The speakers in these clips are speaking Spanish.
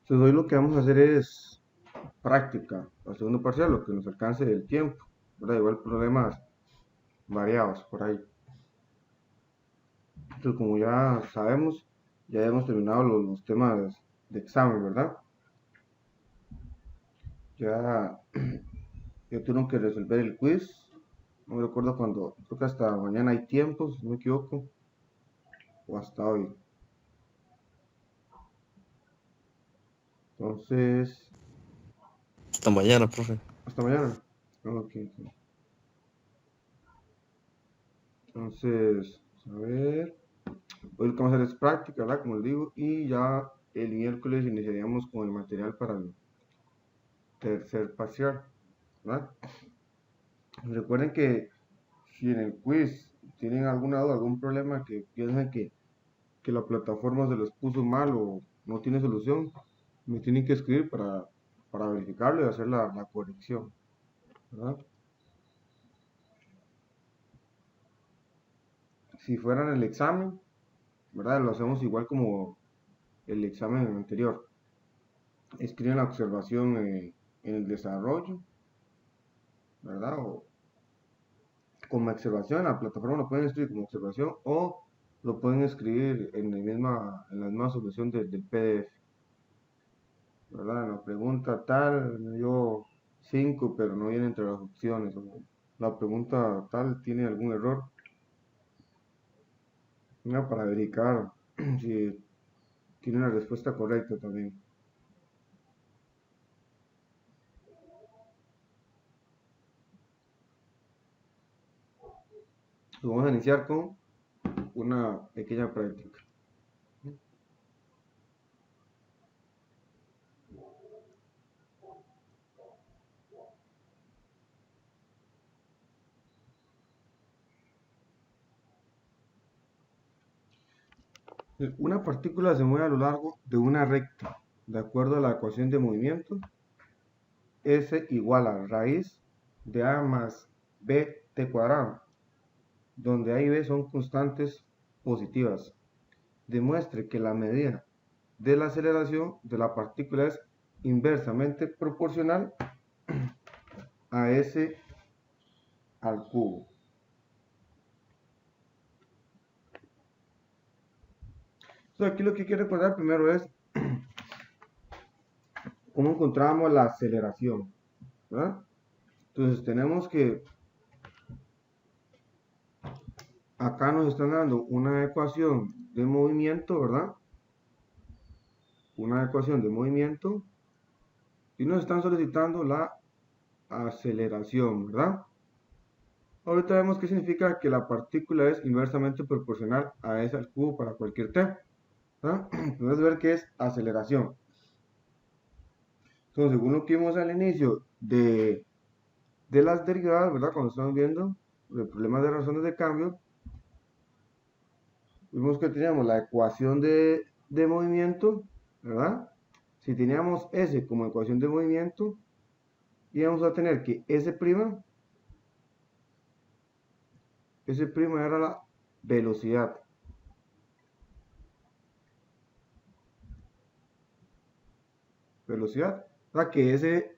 Entonces hoy lo que vamos a hacer es práctica, al segundo parcial, lo que nos alcance del tiempo, ¿verdad? Igual problemas variados por ahí. Entonces como ya sabemos, ya hemos terminado los temas de examen, ¿verdad? Ya, ya tuvieron que resolver el quiz. No me recuerdo cuando, creo que hasta mañana hay tiempo, si no me equivoco, o hasta hoy. Entonces, Hasta mañana, profe. hasta mañana. Ok, ok. Entonces, a ver. Hoy lo que vamos a hacer es práctica, ¿verdad? Como les digo, y ya el miércoles iniciaríamos con el material para el tercer parcial, ¿verdad? Recuerden que si en el quiz tienen alguna duda, algún problema que piensan que la plataforma se los puso mal o no tiene solución, me tienen que escribir para verificarlo y hacer la corrección, ¿verdad? Si fueran el examen, ¿verdad? Lo hacemos igual como el examen anterior. Escriben la observación en el desarrollo, ¿verdad? O como observación, la plataforma lo pueden escribir como observación o lo pueden escribir en la misma solución del PDF, ¿verdad? La pregunta tal me dio 5 pero no viene entre las opciones. O la pregunta tal tiene algún error, ¿no? Para verificar si tiene una respuesta correcta también. Vamos a iniciar con una pequeña práctica. Una partícula se mueve a lo largo de una recta, de acuerdo a la ecuación de movimiento. S igual a raíz de A más BT cuadrado, donde A y B son constantes positivas. Demuestre que la medida de la aceleración de la partícula es inversamente proporcional a S al cubo. Entonces aquí lo que quiero recordar primero es cómo encontramos la aceleración, ¿verdad? Entonces tenemos que acá nos están dando una ecuación de movimiento, ¿verdad? Una ecuación de movimiento y nos están solicitando la aceleración, ¿verdad? Ahorita vemos qué significa que la partícula es inversamente proporcional a S al cubo para cualquier t, ¿verdad? Entonces ver qué es aceleración. Entonces, según lo que vimos al inicio de las derivadas, ¿verdad? Cuando estamos viendo el problema de razones de cambio, vimos que teníamos la ecuación de movimiento, ¿verdad? Si teníamos S como ecuación de movimiento, íbamos a tener que S' era la velocidad. Velocidad. O sea que S'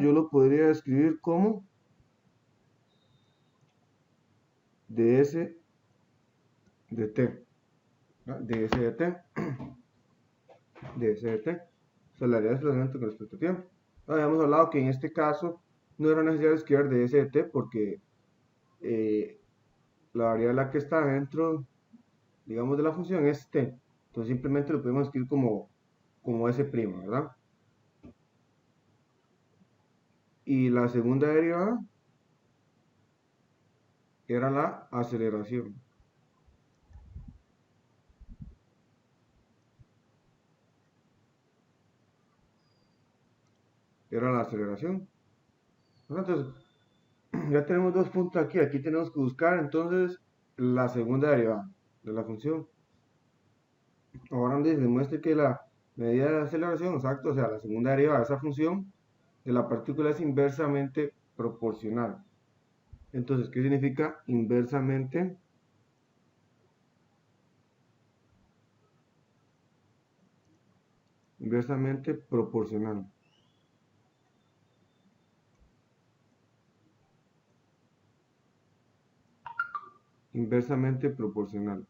yo lo podría escribir como ds de t. ¿no? ds de t. ds de t. O sea, la área de desplazamiento con respecto a tiempo. Habíamos hablado que en este caso no era necesario escribir ds de t porque la variable que está dentro, digamos, de la función es t. Entonces simplemente lo podemos escribir como S', ¿verdad? Y la segunda derivada era la aceleración. Era la aceleración. Entonces, ya tenemos dos puntos aquí. Aquí tenemos que buscar entonces la segunda derivada de la función. Ahora donde se demuestre que la medida de aceleración, exacto, o sea, la segunda derivada de esa función de la partícula es inversamente proporcional. Entonces, ¿qué significa inversamente? inversamente proporcional. Inversamente proporcional.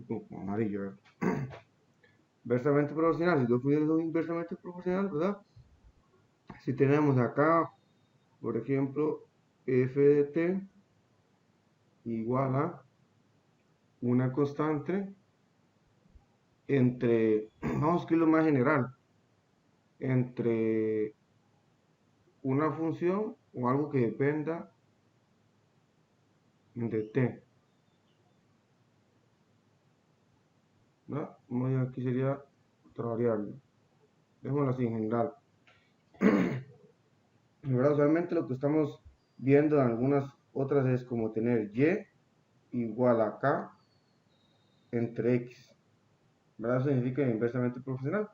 Como amarillo, ¿verdad? Inversamente proporcional. Si dos funciones son inversamente proporcional, ¿verdad? Si tenemos acá, por ejemplo, f de t igual a una constante entre, vamos a escribirlo más general, entre una función o algo que dependa de t, ¿verdad? Aquí sería otra variable, dejémoslo así en general. ¿Verdad? Usualmente lo que estamos viendo en algunas otras es como tener y igual a k entre x, ¿verdad? Eso significa inversamente proporcional.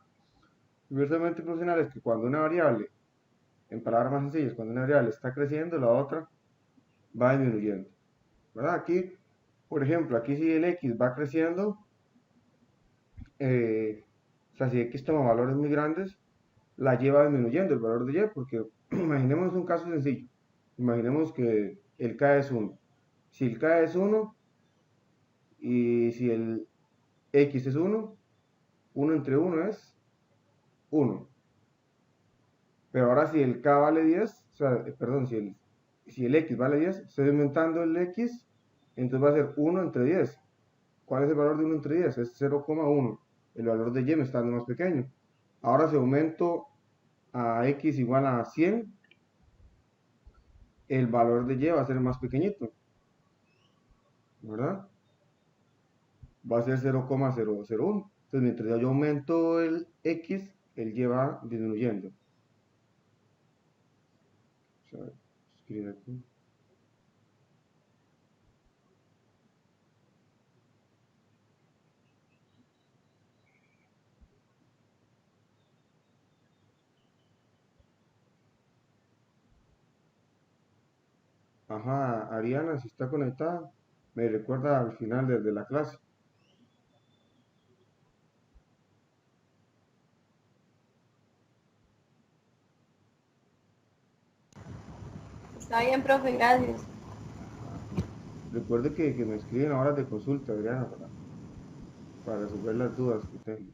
Inversamente proporcional es que cuando una variable, en palabras más sencillas, cuando una variable está creciendo, la otra va disminuyendo, ¿verdad? Aquí, por ejemplo, aquí si el x va creciendo, o sea, si x toma valores muy grandes, la y va disminuyendo el valor de y, porque imaginemos un caso sencillo. Imaginemos que el k es 1. Si el k es 1 y si el x es 1, 1 entre 1 es 1. Pero ahora si el k vale 10, o sea, perdón, si el x vale 10, estoy aumentando el x, entonces va a ser 1 entre 10. ¿Cuál es el valor de 1 entre 10? Es 0,1. El valor de y me está dando más pequeño. Ahora si aumento a x igual a 100, el valor de y va a ser más pequeñito, ¿verdad? Va a ser 0,001. Entonces mientras yo aumento el x, el y va disminuyendo. O sea, escribir aquí. Ajá, Ariana, si está conectada, me recuerda al final de la clase. Está bien, profe, gracias. Recuerde que me escriben a horas de consulta, Adriana, para resolver las dudas que tengo.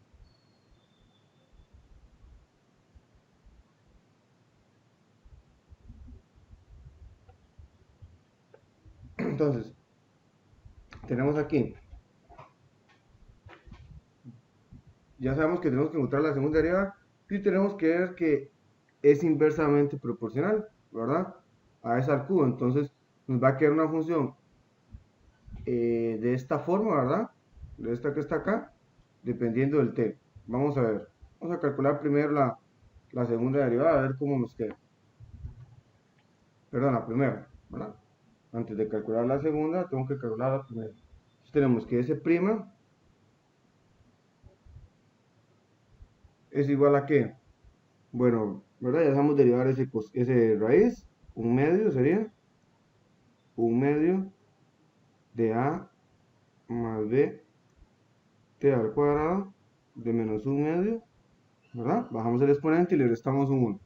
Entonces, tenemos aquí, ya sabemos que tenemos que encontrar la segunda derivada y tenemos que ver que es inversamente proporcional, ¿verdad? A esa al cubo. Entonces, nos va a quedar una función de esta forma, ¿verdad? De esta que está acá, dependiendo del t. Vamos a ver. Vamos a calcular primero la segunda derivada, a ver cómo nos queda. Perdón, la primera, ¿verdad? Antes de calcular la segunda, tengo que calcular la primera. Entonces tenemos que S' es igual a qué. Bueno, ¿verdad? Ya sabemos derivar ese raíz. Un medio sería un medio de A más B t al cuadrado de menos un medio, ¿verdad? Bajamos el exponente y le restamos un 1.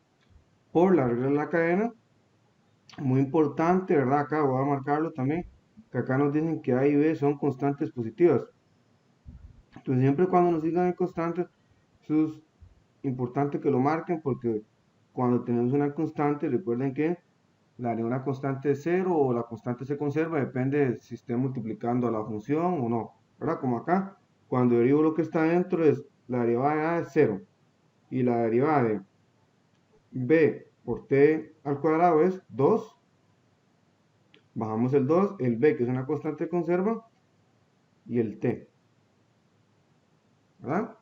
Por la regla de la cadena, muy importante, ¿verdad? Acá voy a marcarlo también, que acá nos dicen que A y B son constantes positivas. Entonces siempre cuando nos digan en constantes, eso es importante que lo marquen porque cuando tenemos una constante, recuerden que la de una constante es 0 o la constante se conserva, depende de si esté multiplicando a la función o no, ¿verdad? Como acá, cuando derivo lo que está dentro, es la derivada de A es 0 y la derivada de B por t al cuadrado es 2. Bajamos el 2, el B que es una constante conserva y el t, ¿verdad?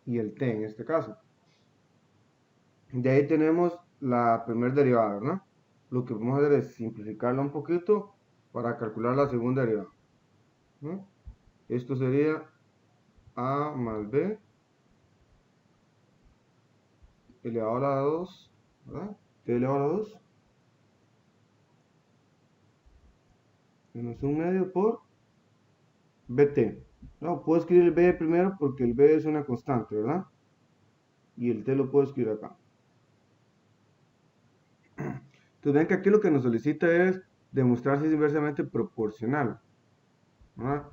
Y el t en este caso. De ahí tenemos la primera derivada, ¿verdad? Lo que vamos a hacer es simplificarla un poquito para calcular la segunda derivada, ¿no? Esto sería a más b elevado a la 2, ¿verdad? T elevado a la 2 menos un medio por bt. No, puedo escribir el b primero porque el b es una constante, ¿verdad? Y el t lo puedo escribir acá. Entonces ven que aquí lo que nos solicita es demostrar si es inversamente proporcional, ¿verdad?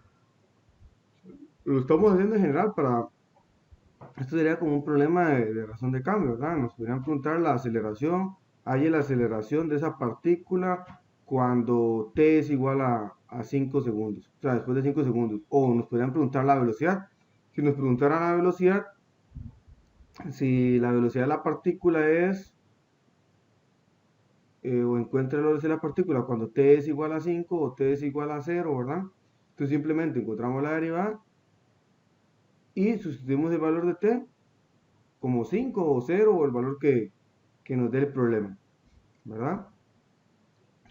Lo estamos haciendo en general para... Esto sería como un problema de razón de cambio, ¿verdad? Nos podrían preguntar la aceleración. Hay la aceleración de esa partícula cuando t es igual a 5 segundos, o sea, después de 5 segundos. O nos podrían preguntar la velocidad. Si nos preguntaran la velocidad, si la velocidad de la partícula es, o encuentra la velocidad de la partícula cuando t es igual a 5 o t es igual a 0, ¿verdad? Entonces simplemente encontramos la derivada y sustituimos el valor de t como 5 o 0 o el valor que nos dé el problema, ¿verdad?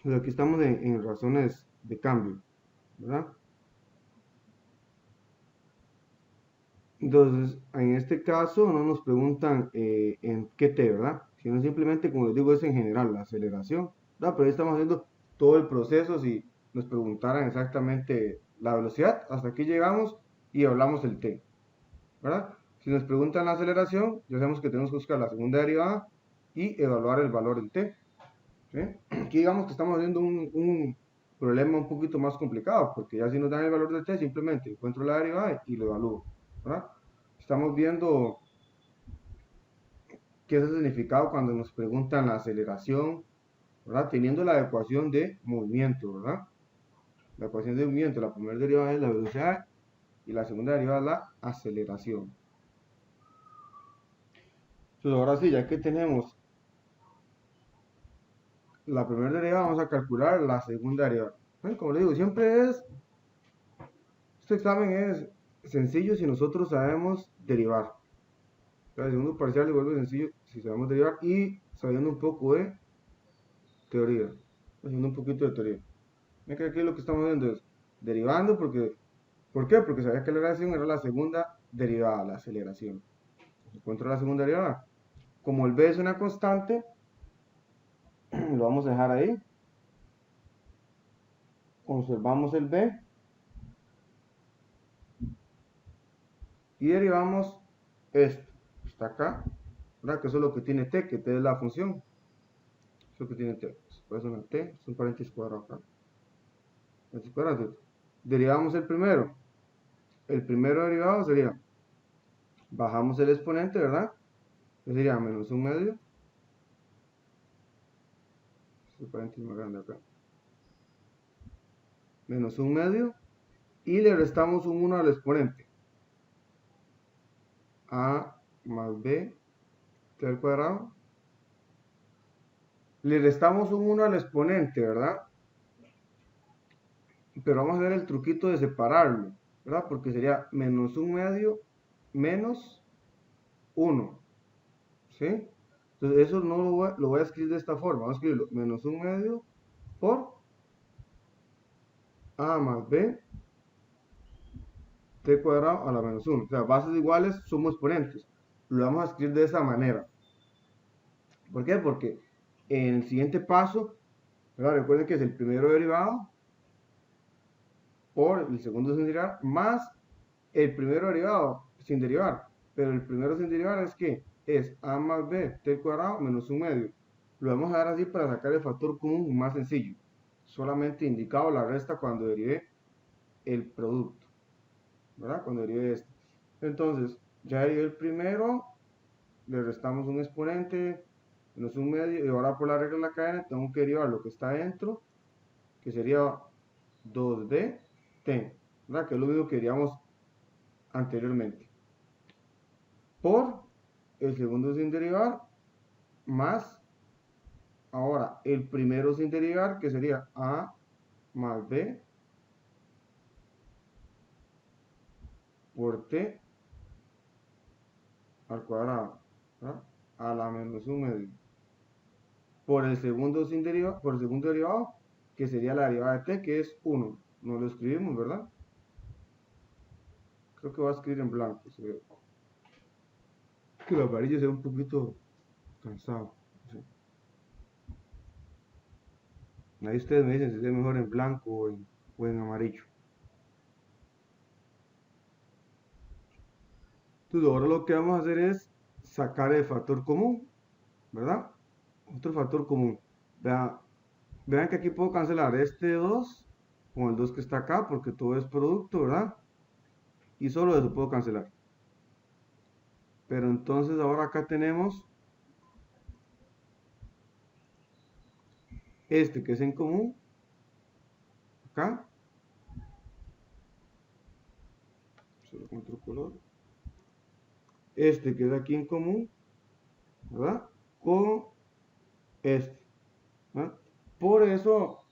Pues aquí estamos en razones de cambio, ¿verdad? Entonces, en este caso no nos preguntan en qué t, ¿verdad? Sino simplemente, como les digo, es en general la aceleración, ¿verdad? Pero ahí estamos haciendo todo el proceso. Si nos preguntaran exactamente la velocidad, hasta aquí llegamos y hablamos el t, ¿verdad? Si nos preguntan la aceleración, ya sabemos que tenemos que buscar la segunda derivada y evaluar el valor del t, ¿sí? Aquí digamos que estamos haciendo un problema un poquito más complicado, porque ya si nos dan el valor de t, simplemente encuentro la derivada y lo evalúo, ¿verdad? Estamos viendo qué es el significado cuando nos preguntan la aceleración, ¿verdad? Teniendo la ecuación de movimiento, ¿verdad? La ecuación de movimiento, la primera derivada es la velocidad y la segunda derivada es la aceleración. Entonces ahora sí, ya que tenemos la primera derivada, vamos a calcular la segunda derivada. ¿Ven? Como les digo, este examen es sencillo si nosotros sabemos derivar. El segundo parcial se vuelve sencillo si sabemos derivar y sabiendo un poco de teoría. Haciendo un poquito de teoría. Ven que aquí lo que estamos viendo es derivando porque... ¿Por qué? Porque sabía que la aceleración era la segunda derivada, la aceleración. Encuentro la segunda derivada. Como el b es una constante, lo vamos a dejar ahí. Conservamos el b y derivamos esto. Está acá, ¿verdad? Que eso es lo que tiene t, que t es la función. Eso es lo que tiene t. Por eso una t, es un paréntesis cuadrado acá. Derivamos el primero. El primero derivado sería, bajamos el exponente, ¿verdad? Que sería menos un medio. Este paréntesis más grande acá. Menos un medio. Y le restamos un 1 al exponente. A más b t al cuadrado. Le restamos un 1 al exponente, ¿verdad? Pero vamos a ver el truquito de separarlo, ¿verdad? Porque sería menos un medio menos 1, ¿sí? Entonces eso no lo voy a escribir de esta forma. Vamos a escribirlo menos un medio por a más b t cuadrado a la menos 1. O sea, bases iguales, sumo exponentes. Lo vamos a escribir de esa manera. ¿Por qué? Porque en el siguiente paso, ¿verdad? Recuerden que es el primero derivado por el segundo sin derivar más el primero derivado sin derivar. Pero el primero sin derivar es que es a más b t cuadrado menos un medio. Lo vamos a dar así para sacar el factor común más sencillo. Solamente indicado la resta cuando derive el producto, ¿verdad? Cuando derive este. Entonces, ya derivé el primero, le restamos un exponente menos un medio y ahora por la regla de la cadena tengo que derivar lo que está dentro, que sería 2dt, ¿verdad? Que es lo mismo que diríamos anteriormente, por el segundo sin derivar más ahora el primero sin derivar, que sería a más b por t al cuadrado, ¿verdad? A la menos un medio por el segundo sin derivado, por el segundo derivado, que sería la derivada de t, que es 1. No lo escribimos, ¿verdad? Creo que voy a escribir en blanco. Que el amarillo se ve un poquito cansado. ¿Sí? Ahí ustedes me dicen si es mejor en blanco o en amarillo. Entonces ahora lo que vamos a hacer es sacar el factor común, ¿verdad? Otro factor común. Vean que aquí puedo cancelar este 2 con el 2 que está acá porque todo es producto, ¿verdad? Y solo eso puedo cancelar. Pero entonces ahora acá tenemos este que es en común, acá, solo con otro color, este que es aquí en común, ¿verdad? Con este, ¿verdad? Por eso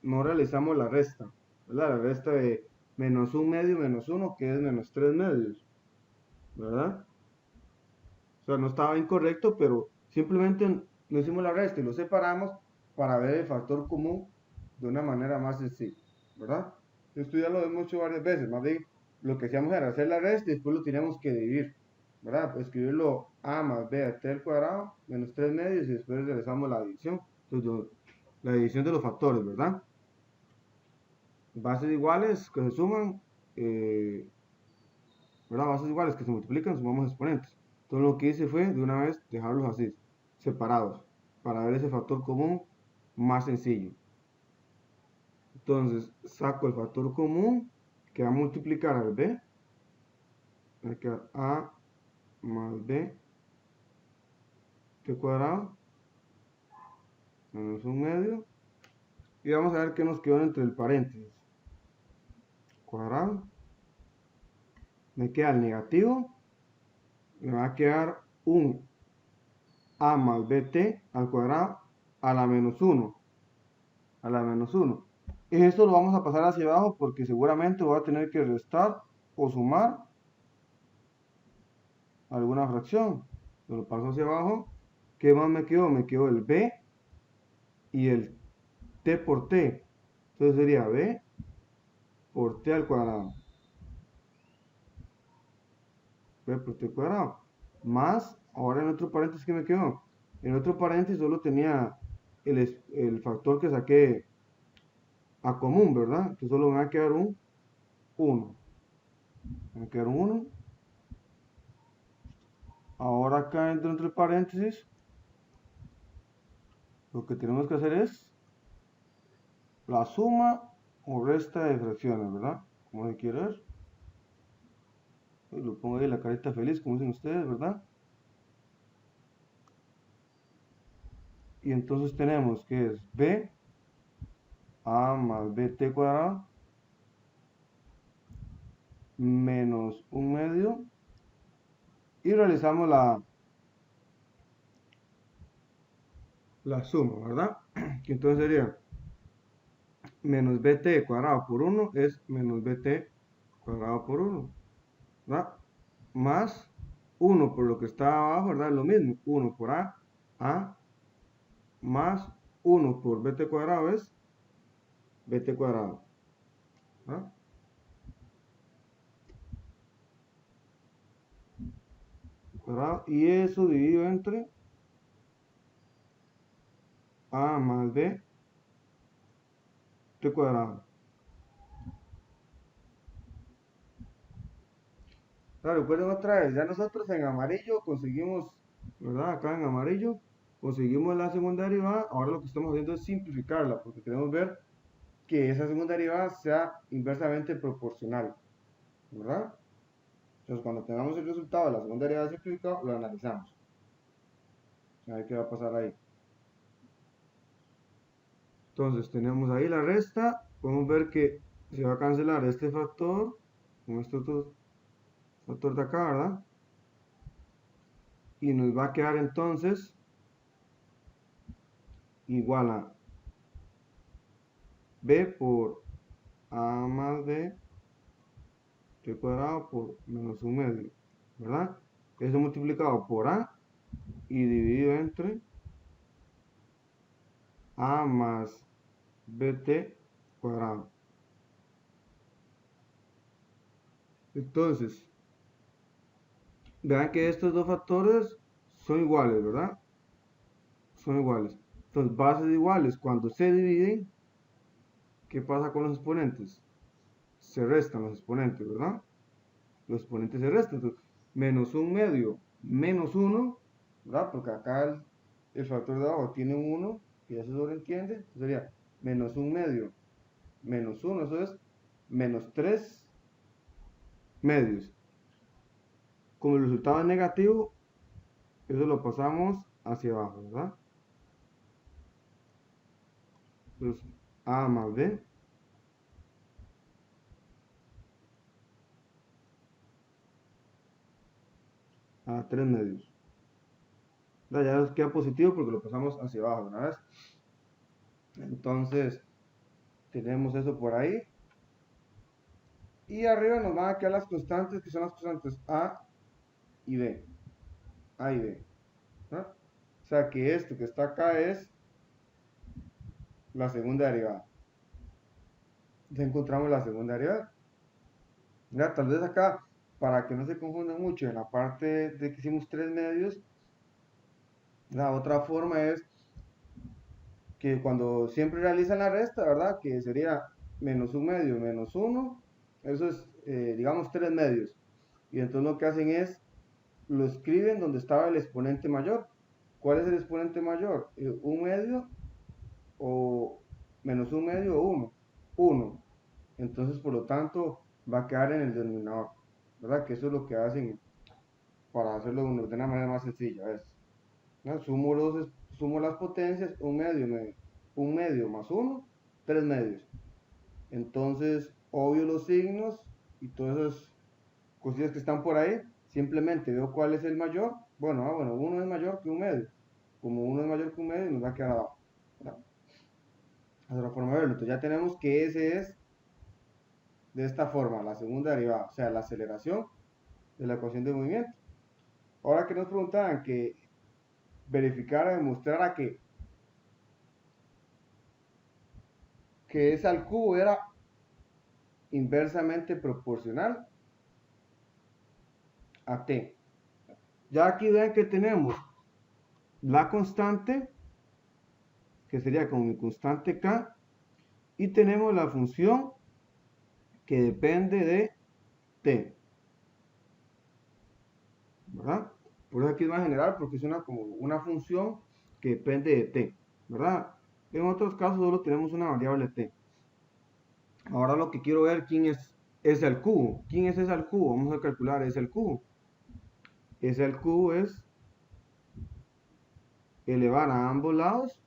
no realizamos la resta, ¿verdad? La resta de menos 1 medio menos 1, que es menos 3 medios, ¿verdad? O sea, no estaba incorrecto, pero simplemente no hicimos la resta y lo separamos para ver el factor común de una manera más sencilla, ¿verdad? Esto ya lo hemos hecho varias veces, más bien lo que hacíamos era hacer la resta y después lo teníamos que dividir, ¿verdad? Escribirlo a más b a t al cuadrado menos 3 medios y después realizamos la división. Entonces, la división de los factores, ¿verdad? Bases iguales que se suman, ¿verdad? Bases iguales que se multiplican, sumamos exponentes. Entonces lo que hice fue de una vez dejarlos así, separados, para ver ese factor común más sencillo. Entonces saco el factor común que va a multiplicar al b, va a quedar a más b t cuadrado menos 1 medio, y vamos a ver qué nos quedó entre el paréntesis. Cuadrado, me queda el negativo, me va a quedar un a más bt al cuadrado a la menos 1, a la menos 1. Y esto lo vamos a pasar hacia abajo porque seguramente voy a tener que restar o sumar alguna fracción. Lo paso hacia abajo. ¿Qué más me quedó? Me quedó el b y el t por t. Entonces sería b por t al cuadrado. B por t cuadrado. Más, ahora en otro paréntesis, ¿qué me quedó? En otro paréntesis solo tenía el factor que saqué a común, ¿verdad? Entonces solo me va a quedar un 1. Me va a quedar un 1. Ahora acá dentro del paréntesis, lo que tenemos que hacer es la suma o resta de fracciones, ¿verdad? Como se quiere ver. Lo pongo ahí la carita feliz, como dicen ustedes, ¿verdad? Y entonces tenemos que es b a más bt cuadrado menos 1 medio, y realizamos la suma, ¿verdad? Que entonces sería menos bt cuadrado por 1 es menos bt cuadrado por 1, ¿verdad? Más 1 por lo que está abajo, ¿verdad? Lo mismo, 1 por a más 1 por bt cuadrado es bt cuadrado, ¿verdad? Cuadrado, y eso dividido entre a más b t cuadrado. Claro, recuerden otra vez, ya nosotros en amarillo conseguimos, ¿verdad? Acá en amarillo conseguimos la segunda derivada. Ahora lo que estamos haciendo es simplificarla, porque queremos ver que esa segunda derivada sea inversamente proporcional, ¿verdad? Entonces cuando tengamos el resultado de la segunda derivada simplificada, lo analizamos. A ver qué va a pasar ahí. Entonces tenemos ahí la resta, podemos ver que se va a cancelar este factor con este otro factor de acá, ¿verdad? Y nos va a quedar entonces igual a b por a más b t cuadrado por menos 1 medio, ¿verdad? Eso multiplicado por a y dividido entre a más bt cuadrado. Entonces, vean que estos dos factores son iguales, ¿verdad? Son iguales. Entonces, bases iguales, cuando se dividen, ¿qué pasa con los exponentes? Se restan los exponentes, ¿verdad? Los exponentes se restan. Entonces, menos un medio menos 1, ¿verdad? Porque acá el factor de abajo tiene un 1, y eso se sobreentiende, sería menos un medio menos 1, eso es menos 3 medios. Como el resultado es negativo, eso lo pasamos hacia abajo, ¿verdad? Entonces, A más B a 3 medios. Ya nos queda positivo porque lo pasamos hacia abajo, ¿una vez? Entonces, tenemos eso por ahí. Y arriba nos van a quedar las constantes, que son las constantes A y B. A y B. ¿No? O sea que esto que está acá es la segunda derivada. Ya encontramos la segunda derivada. Ya, tal vez acá, para que no se confundan mucho, en la parte de que hicimos 3 medios, la otra forma es que cuando siempre realizan la resta, ¿verdad? Que sería menos un medio menos 1, eso es, digamos, 3 medios. Y entonces lo que hacen es, lo escriben donde estaba el exponente mayor. ¿Cuál es el exponente mayor? ¿Un medio o menos un medio o 1? 1. Entonces, por lo tanto, va a quedar en el denominador, ¿verdad? Que eso es lo que hacen para hacerlo de una manera más sencilla, ¿ves? ¿No? Sumo las potencias, un medio más 1, 3 medios. Entonces, obvio los signos y todas esas cosillas que están por ahí, simplemente veo cuál es el mayor. Bueno, uno es mayor que un medio. Como uno es mayor que un medio, nos va a quedar abajo, ¿verdad? Es otra forma de verlo. Entonces ya tenemos que ese es de esta forma, la segunda derivada, o sea, la aceleración de la ecuación de movimiento. Ahora que nos preguntaban que verificara, demostrara que S al cubo era inversamente proporcional a t. Ya aquí ven que tenemos la constante, que sería como mi constante k, y tenemos la función que depende de t, ¿verdad? Por eso aquí es más general, porque es como una función que depende de t, ¿verdad? En otros casos solo tenemos una variable t. Ahora lo que quiero ver, ¿quién es S al cubo? ¿Quién es S al cubo? Vamos a calcular S al cubo. S al cubo es elevar a ambos lados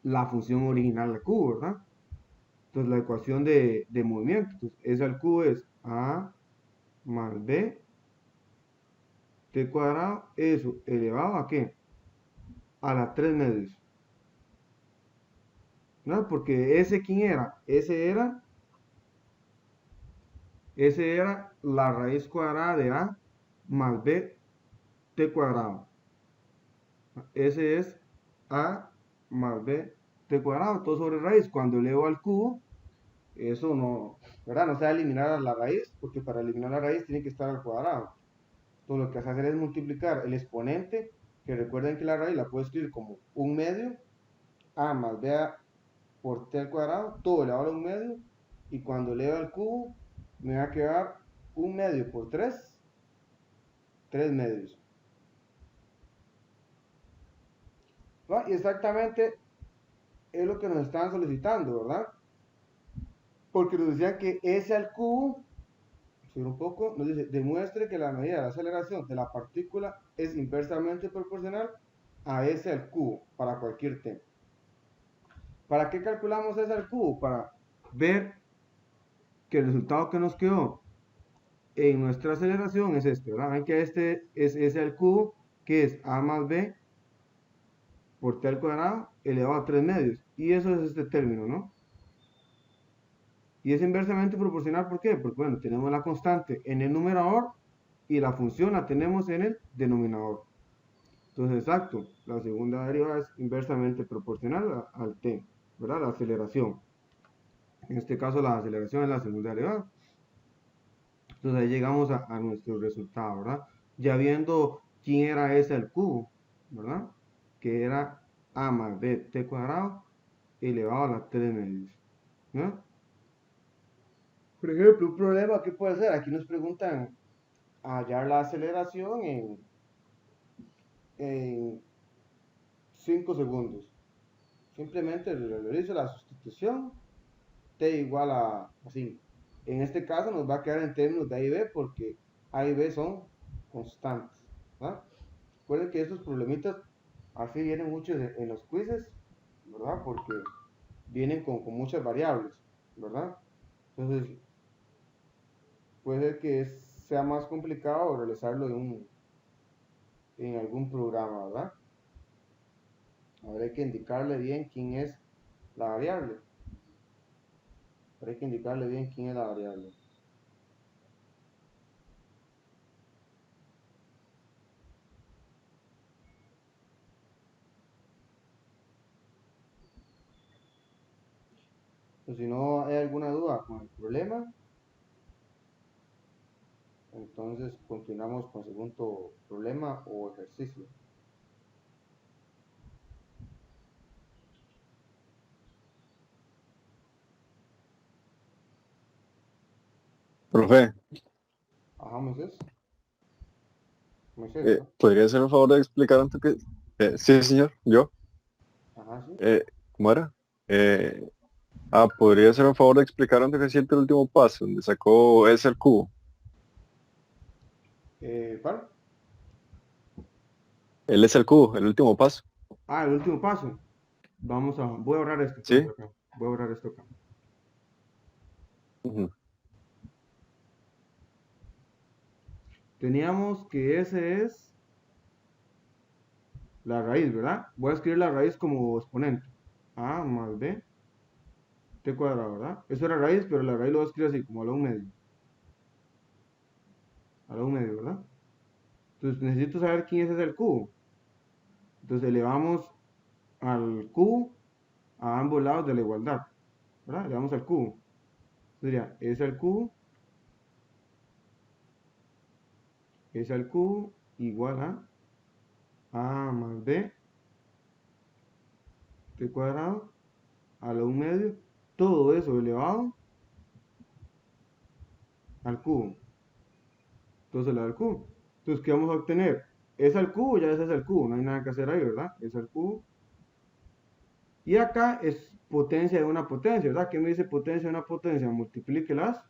la función original al cubo, ¿verdad? Entonces la ecuación de movimiento, entonces S al cubo es A más B t cuadrado, eso elevado a ¿qué? A las 3 medios. ¿No? Porque ese ¿quién era? Ese era la raíz cuadrada de A más B t cuadrado. Ese es A más B t cuadrado, todo sobre raíz. Cuando elevo al cubo, eso no, ¿verdad? No se va a eliminar a la raíz, porque para eliminar la raíz tiene que estar al cuadrado. Entonces lo que hace hacer es multiplicar el exponente, que recuerden que la raíz la puedo escribir como un medio, A más B por t al cuadrado, todo elevado a un medio, y cuando elevo al cubo, me va a quedar un medio por 3, 3 medios. ¿Va? Y exactamente es lo que nos estaban solicitando, ¿verdad? Porque nos decían que S al cubo, subir un poco, nos dice, demuestre que la medida de la aceleración de la partícula es inversamente proporcional a S al cubo para cualquier t. ¿Para qué calculamos S al cubo? Para ver que el resultado que nos quedó en nuestra aceleración es este, ¿verdad? Ven que este es S al cubo, que es A más B por t al cuadrado elevado a 3 medios. Y eso es este término, ¿no? Y es inversamente proporcional, ¿por qué? Porque, bueno, tenemos la constante en el numerador y la función la tenemos en el denominador. Entonces, exacto, la segunda derivada es inversamente proporcional al t, ¿verdad? La aceleración. En este caso, la aceleración es la segunda derivada. Entonces, ahí llegamos a nuestro resultado, ¿verdad? Ya viendo quién era S al cubo, ¿verdad? Que era A más B t cuadrado elevado a las 3 medios, ¿no? Por ejemplo, un problema que puede ser, aquí nos preguntan a hallar la aceleración en 5 segundos. Simplemente realizo la sustitución, t igual a 5. En este caso nos va a quedar en términos de A y B porque A y B son constantes, ¿verdad? Recuerden que estos problemitas así vienen muchos en los quizzes, ¿verdad? Porque vienen con muchas variables, ¿verdad? Entonces, puede ser que sea más complicado realizarlo en algún programa, ¿verdad? Ahora hay que indicarle bien quién es la variable. Ahora hay que indicarle bien quién es la variable. Pues si no hay alguna duda con el problema, entonces continuamos con el segundo problema o ejercicio. Profe, Ajá, Moisés. Moisés, ¿verdad? ¿podría hacer el favor de explicar antes que... sí, señor, yo. Ajá, sí. ¿Cómo era? ¿Podría hacer un favor de explicar antes que siente el último paso, donde sacó S al cubo? ¿Cuál? El S al cubo, el último paso. Ah, el último paso. Voy a borrar esto, ¿Sí? entonces, acá. Voy a borrar esto acá. Ujú. Teníamos que ese es la raíz, ¿verdad? Voy a escribir la raíz como exponente. A más B, t cuadrado, ¿verdad? Eso era raíz, pero la raíz lo voy a escribir así, como a la 1 medio. A la 1 medio, ¿verdad? Entonces necesito saber quién es ese el cubo. Entonces elevamos al cubo a ambos lados de la igualdad, ¿verdad? Elevamos al cubo. Sería S al cubo, S al cubo igual a más B, t cuadrado, a la 1 medio, todo eso elevado al cubo. Entonces elevado al cubo. Entonces, ¿qué vamos a obtener? S al cubo, ya es al cubo, no hay nada que hacer ahí, ¿verdad? S al cubo. Y acá es potencia de una potencia, ¿verdad? ¿Qué me dice potencia de una potencia? Multiplique las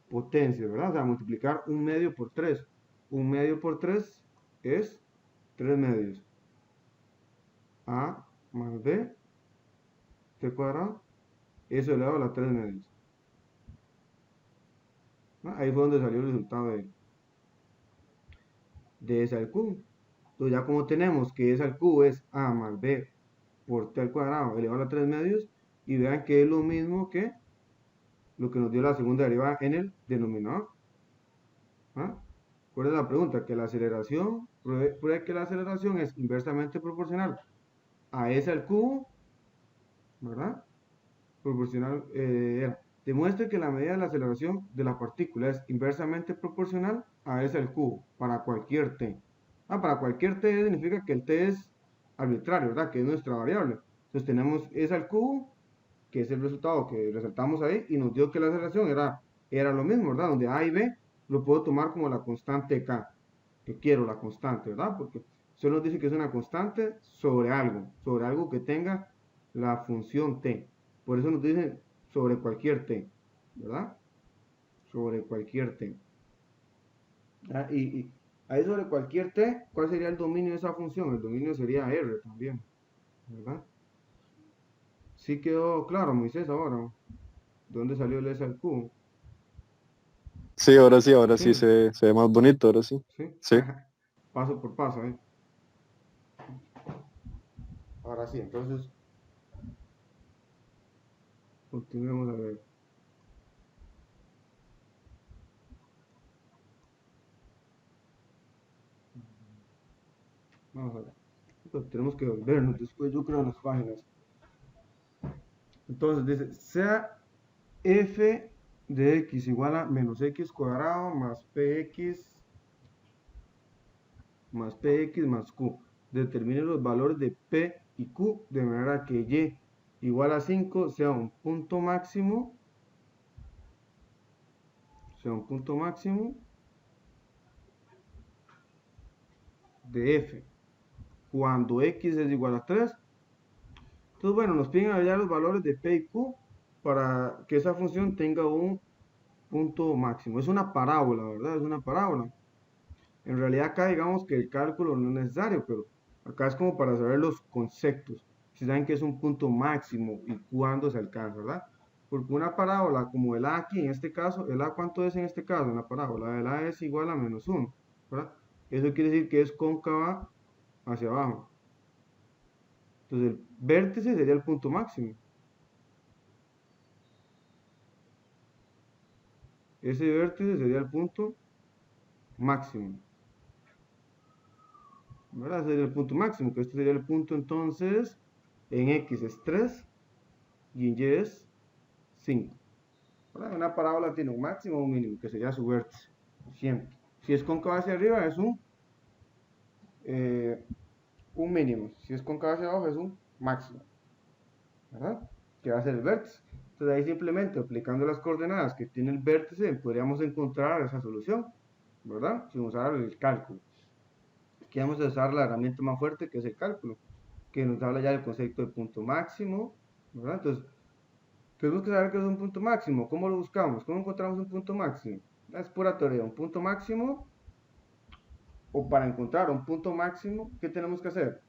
potencias, ¿verdad? O sea, multiplicar 1 medio por 3. 1 medio por 3 es 3 medios. A más B, t cuadrado, eso elevado a las 3 medios. ¿No? Ahí fue donde salió el resultado de S al cubo. Entonces ya como tenemos que S al cubo es A más B por t al cuadrado elevado a 3 medios, y vean que es lo mismo que lo que nos dio la segunda derivada en el denominador. ¿Ah? ¿Cuál es la pregunta? Que la aceleración, pruebe que la aceleración es inversamente proporcional a S al cubo, ¿verdad? Proporcional, demuestre que la medida de la aceleración de la partícula es inversamente proporcional a S al cubo para cualquier t. Para cualquier t significa que el t es arbitrario, ¿verdad? Que es nuestra variable. Entonces tenemos S al cubo, que es el resultado que resaltamos ahí, y nos dio que la aceleración era lo mismo, ¿verdad? Donde A y B lo puedo tomar como la constante K, que quiero la constante, ¿verdad? Porque solo nos dice que es una constante sobre algo que tenga la función t. Por eso nos dice sobre cualquier t, ¿verdad? Sobre cualquier t. Y ahí sobre cualquier t, ¿cuál sería el dominio de esa función? El dominio sería R también, ¿verdad? Sí quedó claro, Moisés, ahora. ¿De dónde salió el S al cubo? Sí, ahora sí Sí, se ve más bonito, ahora sí. sí. Sí. Paso por paso, ¿eh? Ahora sí, entonces, continuemos a ver. Vamos a ver. Entonces, tenemos que volvernos después, yo creo, a las páginas. Entonces, dice, sea f de x igual a menos x cuadrado más px más q. Determine los valores de p y q de manera que y igual a 5 sea un punto máximo de f cuando x es igual a 3. Entonces, bueno, nos piden hallar los valores de p y q para que esa función tenga un punto máximo. Es una parábola, ¿verdad? Es una parábola. En realidad acá digamos que el cálculo no es necesario, pero acá es como para saber los conceptos. Si saben que es un punto máximo y cuándo se alcanza, ¿verdad? Porque una parábola como el A aquí, en este caso, ¿el A cuánto es en este caso? En la parábola, el A es igual a -1, ¿verdad? Eso quiere decir que es cóncava hacia abajo. Entonces el vértice sería el punto máximo. Ese vértice sería el punto máximo. ¿Verdad? Ese sería el punto máximo, que este sería el punto entonces, en X es 3 y en Y es 5. ¿Verdad? Una parábola tiene un máximo o un mínimo, que sería su vértice, siempre. Si es cóncava hacia arriba es un mínimo, si es cóncava hacia abajo es un máximo, ¿verdad? Que va a ser el vértice. Entonces ahí simplemente aplicando las coordenadas que tiene el vértice podríamos encontrar esa solución, ¿verdad? Sin usar el cálculo. Aquí vamos a usar la herramienta más fuerte que es el cálculo, que nos habla ya del concepto de punto máximo, ¿verdad? Entonces, tenemos que saber qué es un punto máximo. ¿Cómo lo buscamos? ¿Cómo encontramos un punto máximo? Es pura teoría. Un punto máximo, o para encontrar un punto máximo, ¿qué tenemos que hacer?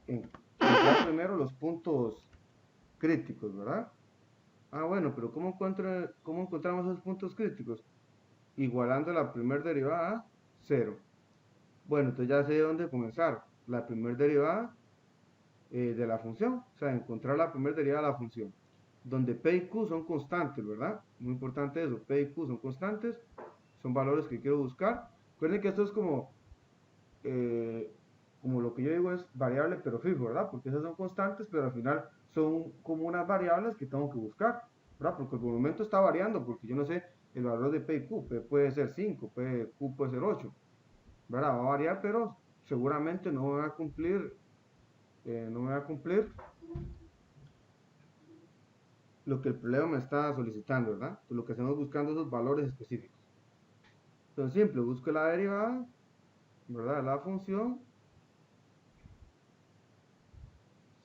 Encontrar primero los puntos críticos, ¿verdad? Ah, bueno, pero ¿cómo encontramos esos puntos críticos? Igualando la primera derivada a 0. Bueno, entonces ya sé dónde comenzar. La primera derivada de la función. O sea, encontrar la primera derivada de la función. Donde P y Q son constantes, ¿verdad? Muy importante eso. P y Q son constantes. Son valores que quiero buscar. Recuerden que esto es como lo que yo digo es variable pero fijo, ¿verdad? Porque esas son constantes, pero al final son como unas variables que tengo que buscar, ¿verdad? Porque por el momento está variando, porque yo no sé el valor de P y Q. P puede ser 5, Q puede ser 8, ¿verdad? Va a variar, pero seguramente no me va a cumplir, lo que el problema me está solicitando, ¿verdad? Entonces, lo que estamos buscando esos valores específicos. Entonces, simple, busco la derivada, ¿verdad? La función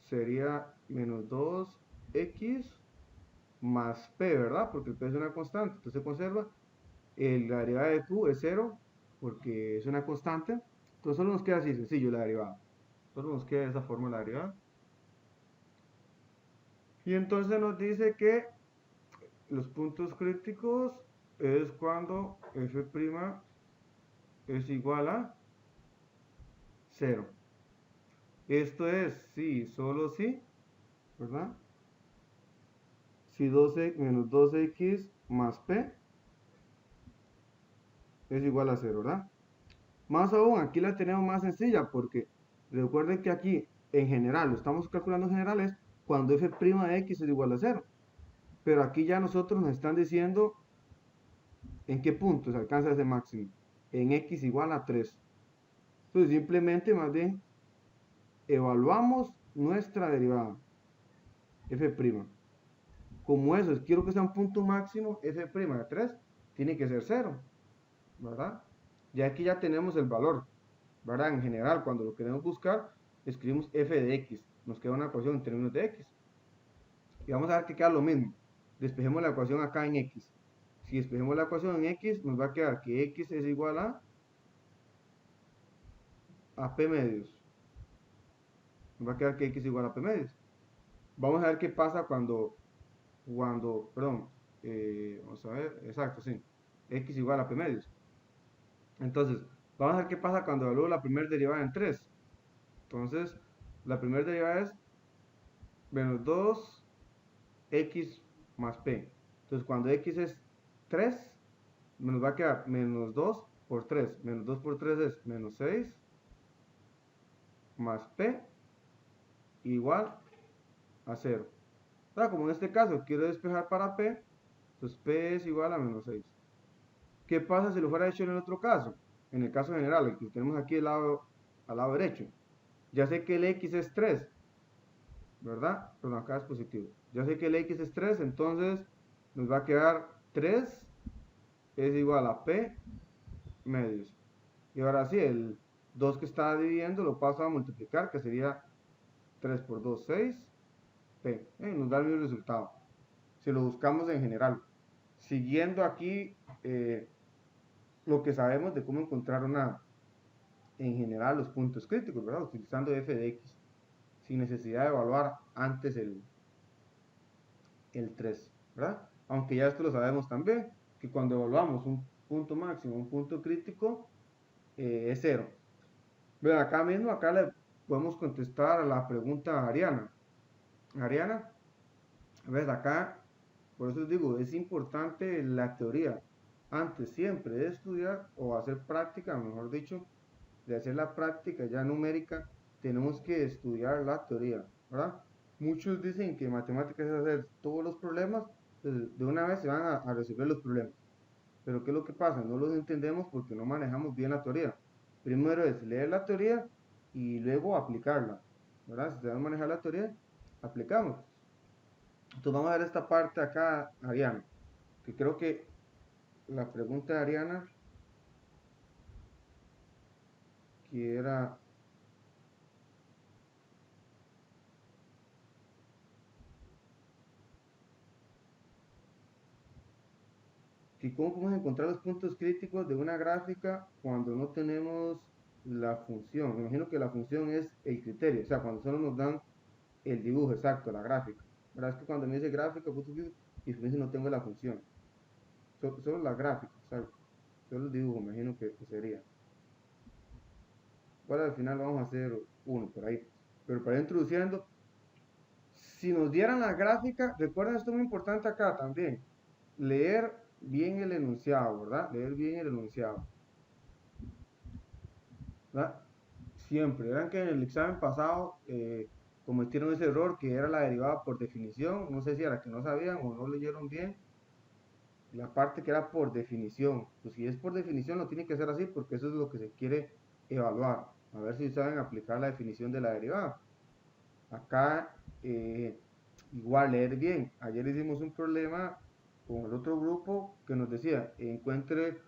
sería menos 2x más p, ¿verdad? Porque el p es una constante, entonces se conserva. La derivada de q es 0, porque es una constante. Entonces solo nos queda así, sencillo, la derivada. Solo nos queda de esa forma la derivada. Y entonces nos dice que los puntos críticos es cuando f' es igual a 0. Esto es si, solo si, ¿verdad? Si 12 menos 2x más p es igual a 0, ¿verdad? Más aún, aquí la tenemos más sencilla porque recuerden que aquí en general, lo estamos calculando en general es cuando f' de x es igual a 0. Pero aquí ya nosotros nos están diciendo en qué punto se alcanza ese máximo. En x igual a 3. Entonces simplemente más bien evaluamos nuestra derivada f'. Como eso es, quiero que sea un punto máximo f' de 3, tiene que ser 0, ¿verdad? Ya aquí ya tenemos el valor, ¿verdad? En general, cuando lo queremos buscar, escribimos f de x, nos queda una ecuación en términos de x. Y vamos a ver que queda lo mismo. Despejemos la ecuación acá en x. Si despejemos la ecuación en x, nos va a quedar que x es igual a p medios. Nos va a quedar que x es igual a p medios. Vamos a ver qué pasa perdón, vamos a ver, exacto, sí, x igual a p medios. Entonces, vamos a ver qué pasa cuando evalúo la primera derivada en 3. Entonces, la primera derivada es menos 2x más p. Entonces, cuando x es 3, nos va a quedar menos 2 por 3. Menos 2 por 3 es menos 6 más p igual a 0. Ahora, como en este caso quiero despejar para p, entonces p es igual a menos 6. ¿Qué pasa si lo fuera hecho en el otro caso? En el caso general, el que tenemos aquí al lado derecho. Ya sé que el x es 3, ¿verdad? Pero acá es positivo. Ya sé que el x es 3, entonces nos va a quedar 3 es igual a p medios. Y ahora sí, 2 que está dividiendo lo paso a multiplicar, que sería 3 por 2, 6, P. Nos da el mismo resultado. Si lo buscamos en general. Siguiendo aquí lo que sabemos de cómo encontrar en general los puntos críticos, ¿verdad? Utilizando f de x, sin necesidad de evaluar antes el 3, ¿verdad? Aunque ya esto lo sabemos también, que cuando evaluamos un punto máximo, un punto crítico, es 0. Vean, acá mismo, acá le podemos contestar a la pregunta a Ariana. Ariana, ves, acá, por eso les digo, es importante la teoría. Antes siempre de estudiar o hacer práctica, mejor dicho, de hacer la práctica ya numérica, tenemos que estudiar la teoría, ¿verdad? Muchos dicen que matemáticas es hacer todos los problemas, de una vez se van a resolver los problemas. Pero ¿qué es lo que pasa? No los entendemos porque no manejamos bien la teoría. Primero es leer la teoría y luego aplicarla, ¿verdad? Si sabemos manejar la teoría, aplicamos. Entonces vamos a ver esta parte acá, Ariana, que creo que la pregunta de Ariana, que era, que cómo podemos encontrar los puntos críticos de una gráfica cuando no tenemos la función. Me imagino que la función es el criterio, o sea, cuando solo nos dan el dibujo exacto, la gráfica. ¿Verdad? Es que cuando me dice gráfica, y me dice no tengo la función. Solo la gráfica, exacto. Solo el dibujo, me imagino que sería. Bueno, al final vamos a hacer uno por ahí. Pero para ir introduciendo, si nos dieran la gráfica, recuerden esto es muy importante acá también. Leer bien el enunciado, ¿verdad? Leer bien el enunciado. ¿Verdad? Siempre. Verán que en el examen pasado cometieron ese error que era la derivada por definición. No sé si era que no sabían o no leyeron bien. La parte que era por definición. Pues si es por definición, lo tiene que hacer así porque eso es lo que se quiere evaluar. A ver si saben aplicar la definición de la derivada. Acá, igual leer bien. Ayer hicimos un problema con el otro grupo que nos decía, encuentre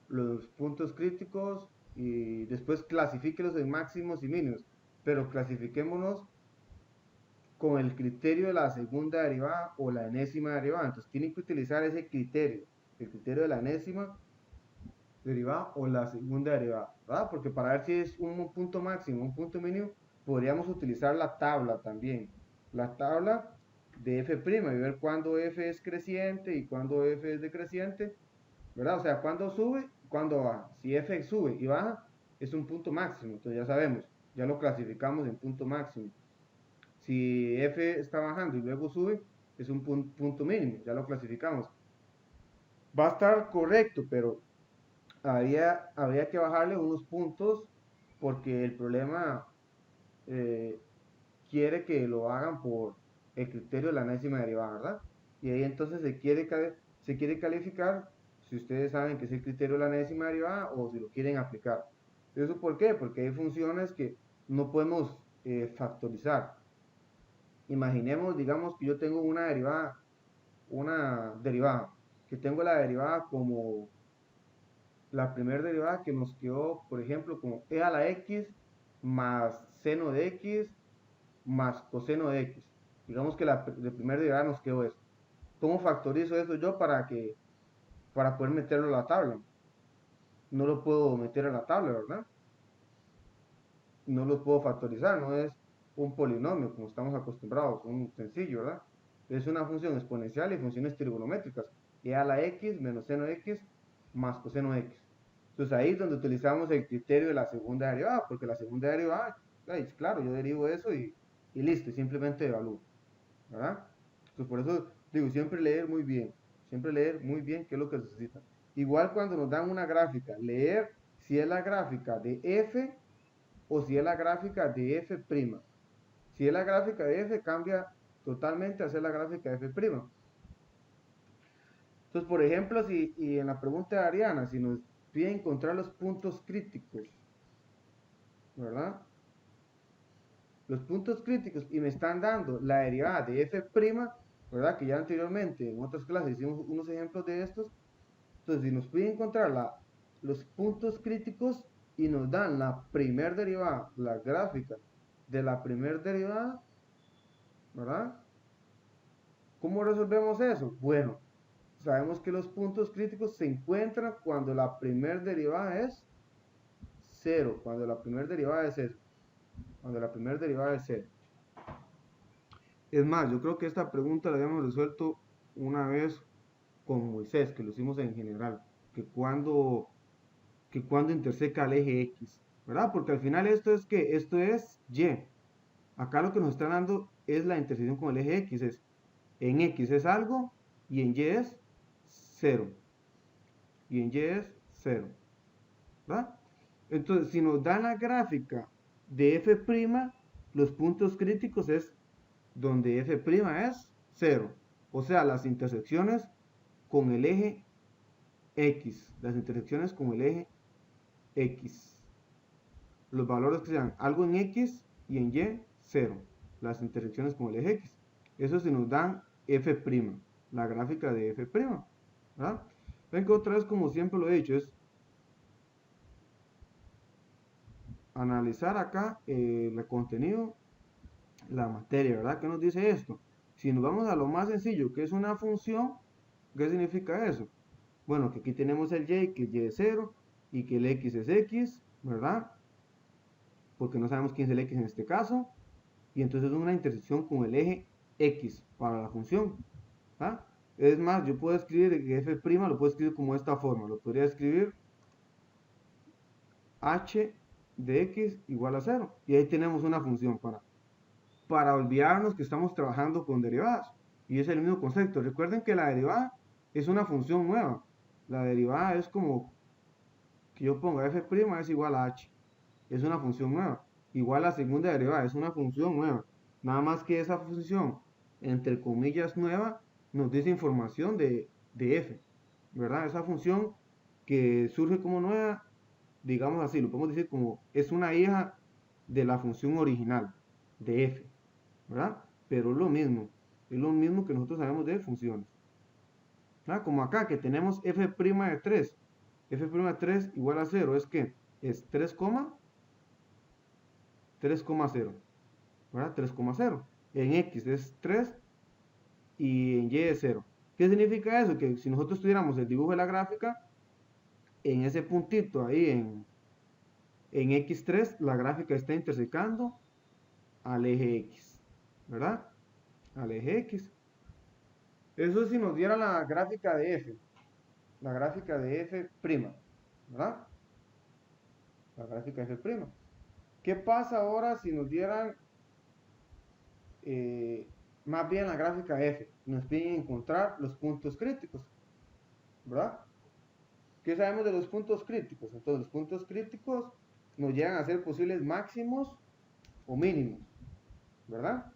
los puntos críticos y después clasifíquelos en máximos y mínimos. Pero clasifiquémonos con el criterio de la segunda derivada o la enésima derivada. Entonces tienen que utilizar ese criterio, el criterio de la enésima derivada o la segunda derivada, ¿verdad? Porque para ver si es un punto máximo, un punto mínimo, podríamos utilizar la tabla también. La tabla de f' y ver cuándo f es creciente y cuándo f es decreciente, ¿verdad? O sea, cuándo sube, cuándo baja. Si f sube y baja, es un punto máximo, entonces ya sabemos, ya lo clasificamos en punto máximo. Si f está bajando y luego sube, es un punto mínimo, ya lo clasificamos. Va a estar correcto, pero habría que bajarle unos puntos porque el problema quiere que lo hagan por el criterio de la enésima derivada, ¿verdad? Y ahí entonces se quiere calificar si ustedes saben que es el criterio de la enésima derivada o si lo quieren aplicar. ¿Eso por qué? Porque hay funciones que no podemos factorizar. Imaginemos, digamos que yo tengo una derivada, que tengo la derivada como la primera derivada que nos quedó, por ejemplo, como e a la x más seno de x más coseno de x. Digamos que la primera derivada nos quedó eso. ¿Cómo factorizo eso yo para poder meterlo a la tabla? No lo puedo meter a la tabla, ¿verdad? No lo puedo factorizar, no es un polinomio como estamos acostumbrados, un sencillo, ¿verdad? Es una función exponencial y funciones trigonométricas. E a la x menos seno de x más coseno de x. Entonces ahí es donde utilizamos el criterio de la segunda derivada, porque la segunda derivada, claro, yo derivo eso y listo, y simplemente evalúo, ¿verdad? Entonces por eso digo, siempre leer muy bien qué es lo que necesitan. Igual cuando nos dan una gráfica, leer si es la gráfica de f o si es la gráfica de f'. Si es la gráfica de f, cambia totalmente a ser la gráfica de f'. Entonces, por ejemplo, y en la pregunta de Ariana, si nos pide encontrar los puntos críticos, ¿verdad? Los puntos críticos y me están dando la derivada de f', ¿verdad? Que ya anteriormente en otras clases hicimos unos ejemplos de estos. Entonces, si nos pide encontrar los puntos críticos, y nos dan la primer derivada, la gráfica de la primer derivada, ¿verdad? ¿Cómo resolvemos eso? Bueno, sabemos que los puntos críticos se encuentran cuando la primer derivada es 0, cuando la primer derivada es 0, cuando la primer derivada es 0. Es más, yo creo que esta pregunta la habíamos resuelto una vez con Moisés, que lo hicimos en general, que cuando interseca el eje X, ¿verdad? Porque al final esto es que esto es Y. Acá lo que nos está dando es la intersección con el eje X, es en X es algo y en Y es 0. Y en Y es 0, ¿verdad? Entonces, si nos dan la gráfica de f', los puntos críticos es donde f' es 0. O sea, las intersecciones con el eje X. Las intersecciones con el eje X. Los valores que sean algo en X y en Y, 0. Las intersecciones con el eje X. Eso se nos dan f', la gráfica de f', ¿verdad? Ven que otra vez, como siempre lo he dicho, es analizar acá el contenido, la materia, ¿verdad? ¿Qué nos dice esto? Si nos vamos a lo más sencillo, que es una función, ¿qué significa eso? Bueno, que aquí tenemos el y, que y es 0, y que el x es x, ¿verdad? Porque no sabemos quién es el x en este caso, y entonces es una intersección con el eje x para la función, ¿verdad? Es más, yo puedo escribir que f' lo puedo escribir como esta forma, lo podría escribir h de x igual a 0, y ahí tenemos una función para olvidarnos que estamos trabajando con derivadas, y es el mismo concepto. Recuerden que la derivada es una función nueva, la derivada es como que yo ponga f' es igual a h, es una función nueva, igual a la segunda derivada, es una función nueva, nada más que esa función, entre comillas nueva, nos dice información de f, ¿verdad? Esa función que surge como nueva, digamos así, lo podemos decir como es una hija de la función original de f, ¿verdad? Pero es lo mismo que nosotros sabemos de funciones, ¿verdad? Como acá que tenemos f' de 3, f' de 3 igual a 0, es que es 3,0, ¿verdad? 3,0. En x es 3 y en y es 0. ¿Qué significa eso? Que si nosotros tuviéramos el dibujo de la gráfica, en ese puntito ahí en x3, la gráfica está intersecando al eje x, ¿verdad? Al eje x. Eso si nos diera la gráfica de f, la gráfica de f', ¿verdad? La gráfica de f'. ¿Qué pasa ahora si nos dieran más bien la gráfica f? Nos piden encontrar los puntos críticos, ¿verdad? ¿Qué sabemos de los puntos críticos? Entonces, los puntos críticos nos llegan a ser posibles máximos o mínimos, ¿verdad?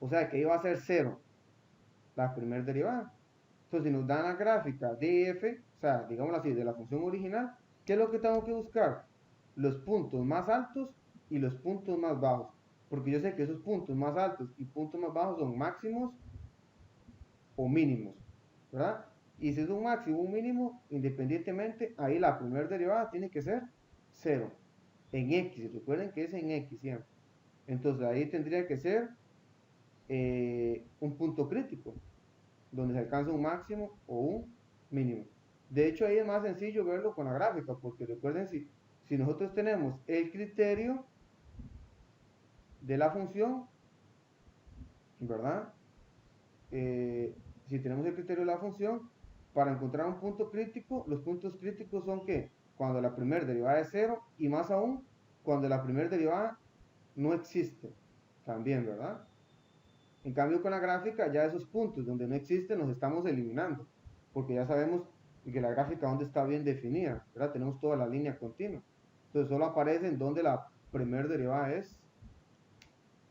O sea, que iba a ser 0 la primera derivada. Entonces, si nos dan la gráfica de f, o sea, digámoslo así, de la función original, ¿qué es lo que tengo que buscar? Los puntos más altos y los puntos más bajos. Porque yo sé que esos puntos más altos y puntos más bajos son máximos o mínimos, ¿verdad? Y si es un máximo o un mínimo, independientemente, ahí la primera derivada tiene que ser 0. En x, recuerden que es en x siempre. Entonces ahí tendría que ser un punto crítico, donde se alcanza un máximo o un mínimo. De hecho, ahí es más sencillo verlo con la gráfica, porque recuerden, si nosotros tenemos el criterio de la función, ¿verdad? Si tenemos el criterio de la función, para encontrar un punto crítico, los puntos críticos son que cuando la primera derivada es 0 y más aún cuando la primera derivada no existe, también, ¿verdad? En cambio con la gráfica ya esos puntos donde no existen los estamos eliminando, porque ya sabemos que la gráfica donde está bien definida, ¿verdad? Tenemos toda la línea continua. Entonces solo aparecen donde la primera derivada es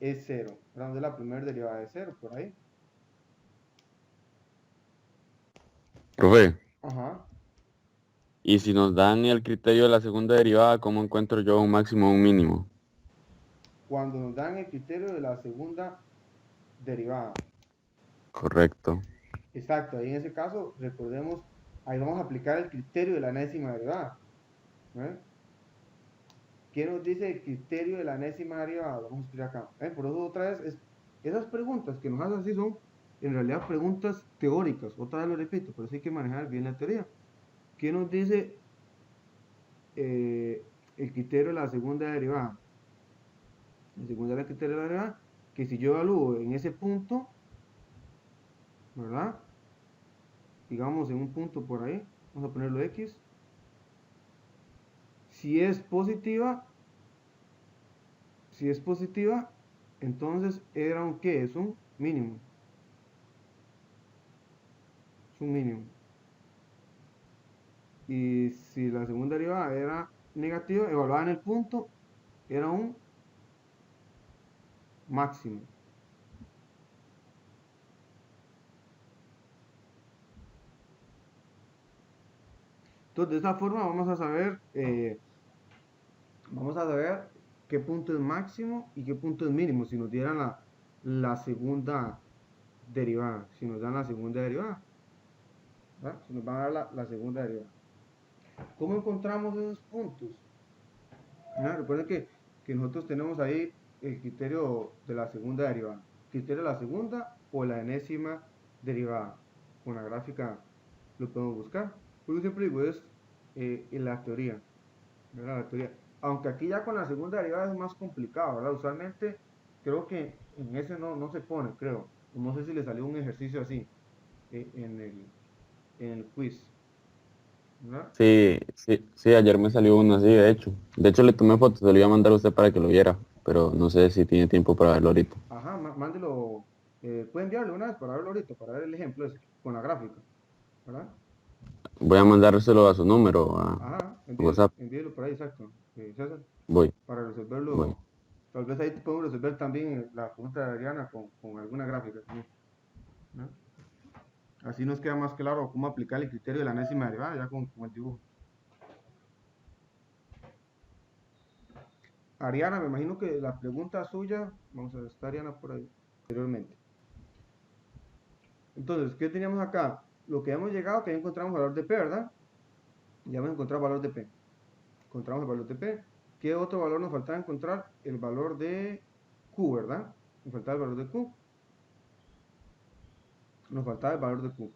0, ¿verdad? Donde la primera derivada es 0, por ahí. Profe, Ajá. y si nos dan el criterio de la segunda derivada, ¿cómo encuentro yo un máximo o un mínimo? Cuando nos dan el criterio de la segunda derivada. Correcto. Exacto, ahí en ese caso, recordemos, ahí vamos a aplicar el criterio de la enésima derivada. ¿eh? ¿Qué nos dice el criterio de la enésima derivada? Vamos a escribir acá. Por eso otra vez, esas preguntas que nos hacen así son en realidad preguntas teóricas. Otra vez lo repito, pero sí hay que manejar bien la teoría. ¿Qué nos dice el criterio de la segunda derivada? El segundo criterio de la derivada, que si yo evalúo en ese punto, ¿verdad? Digamos en un punto por ahí, vamos a ponerlo X. Si es positiva, entonces era un ¿qué? Es un mínimo. Es un mínimo. Y si la segunda derivada era negativa, evaluada en el punto, era un máximo. Entonces, de esta forma vamos a saber qué punto es máximo y qué punto es mínimo, si nos dieran la segunda derivada, si nos dan la segunda derivada, ¿verdad? Si nos van a dar la segunda derivada. ¿Cómo encontramos esos puntos? Recuerden que nosotros tenemos ahí el criterio de la segunda derivada, criterio de la segunda o la enésima derivada. Con la gráfica lo podemos buscar. Yo siempre digo es en la teoría, ¿verdad? La teoría. Aunque aquí ya con la segunda derivada es más complicado, ¿verdad? Usualmente creo que en ese no se pone, creo. No sé si le salió un ejercicio así en el quiz, ¿verdad? Sí, sí, sí, ayer me salió uno así, de hecho. De hecho le tomé fotos, se lo iba a mandar a usted para que lo viera, pero no sé si tiene tiempo para verlo ahorita. Ajá, mándelo. Puede enviarlo una vez para verlo ahorita, para ver el ejemplo ese, con la gráfica, ¿verdad? Voy a mandárselo a su número, a Ajá, WhatsApp. envíelo por ahí, exacto. César, Voy, para voy. resolverlo. Tal vez ahí podemos resolver también la pregunta de Adriana con alguna gráfica también, ¿no? Así nos queda más claro cómo aplicar el criterio de la enésima derivada ya con el dibujo. Ariana, me imagino que la pregunta suya, vamos a ver, está Ariana por ahí anteriormente. Entonces, ¿qué teníamos acá? Lo que hemos llegado, que ya encontramos el valor de P, ¿verdad? Ya hemos encontrado el valor de P. Encontramos el valor de P. ¿Qué otro valor nos faltaba encontrar? El valor de Q, ¿verdad? Nos faltaba el valor de Q. Nos faltaba el valor de Q.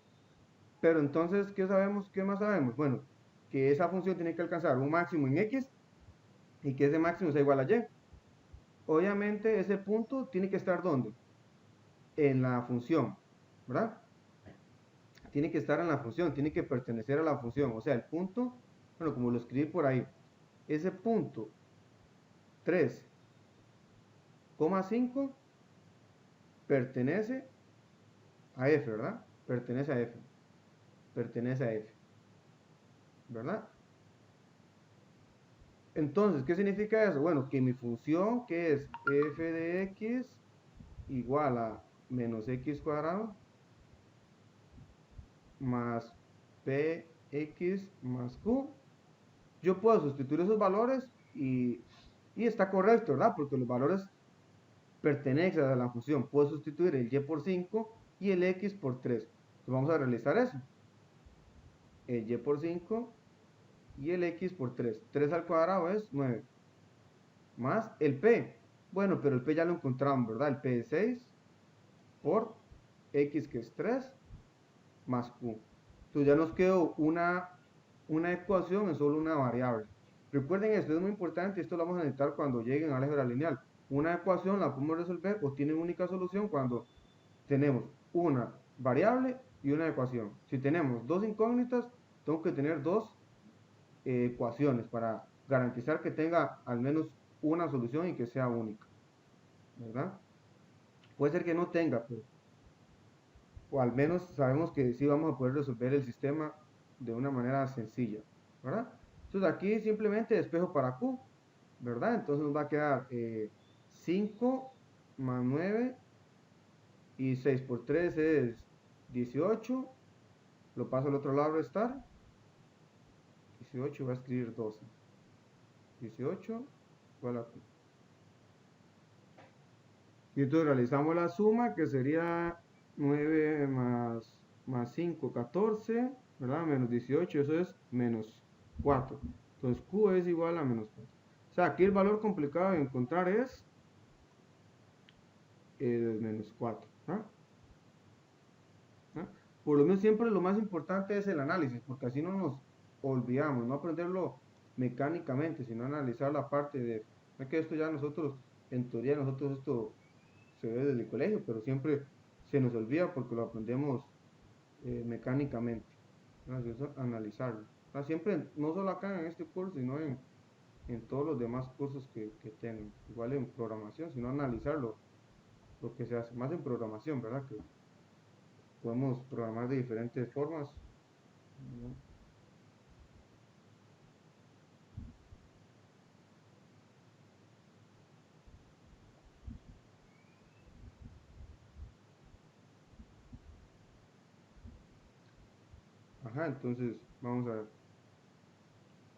Pero entonces, ¿qué sabemos? ¿Qué más sabemos? Bueno, que esa función tiene que alcanzar un máximo en X y que ese máximo sea igual a Y. Obviamente, ese punto tiene que estar ¿dónde? En la función, ¿verdad? Tiene que estar en la función, tiene que pertenecer a la función. O sea, el punto, bueno, como lo escribí por ahí, ese punto 3,5 pertenece a F, ¿verdad? Pertenece a F. Pertenece a F. ¿Verdad? Entonces, ¿qué significa eso? Bueno, que mi función, que es f de x igual a menos x cuadrado más px más q, yo puedo sustituir esos valores y está correcto, ¿verdad? Porque los valores pertenecen a la función. Puedo sustituir el y por 5 y el x por 3. Entonces vamos a realizar eso. El y por 5 y el x por 3. 3 al cuadrado es 9. Más el p. Bueno, pero el p ya lo encontramos, ¿verdad? El p es 6 por x, que es 3, más q. Entonces ya nos quedó una ecuación en solo una variable. Recuerden esto, es muy importante, esto lo vamos a necesitar cuando lleguen a álgebra lineal. Una ecuación la podemos resolver o tiene única solución cuando tenemos una variable y una ecuación. Si tenemos dos incógnitas, tengo que tener dos ecuaciones para garantizar que tenga al menos una solución y que sea única, ¿verdad? Puede ser que no tenga, pero, o al menos sabemos que sí vamos a poder resolver el sistema de una manera sencilla, ¿verdad? Entonces aquí simplemente despejo para Q, ¿verdad? Entonces nos va a quedar 5 más 9 y 6 por 3 es 18, lo paso al otro lado a restar, 18 va a escribir 12, 18 igual a Q. Y entonces realizamos la suma, que sería 9 más 5, 14, ¿verdad? Menos 18, eso es menos 4. Entonces Q es igual a menos 4. O sea, aquí el valor complicado de encontrar es menos 4. ¿Ah? ¿Ah? Por lo menos siempre lo más importante es el análisis, porque así no nos olvidamos, no aprenderlo mecánicamente, sino analizar la parte de, es que esto ya nosotros, en teoría nosotros esto se ve desde el colegio, pero siempre se nos olvida porque lo aprendemos mecánicamente. Entonces, eso, analizarlo. O sea, siempre, no solo acá en este curso, sino en todos los demás cursos que tienen. Igual en programación, sino analizarlo, lo que se hace, más en programación, ¿verdad? Que podemos programar de diferentes formas, ¿no? Ajá, entonces vamos a ver,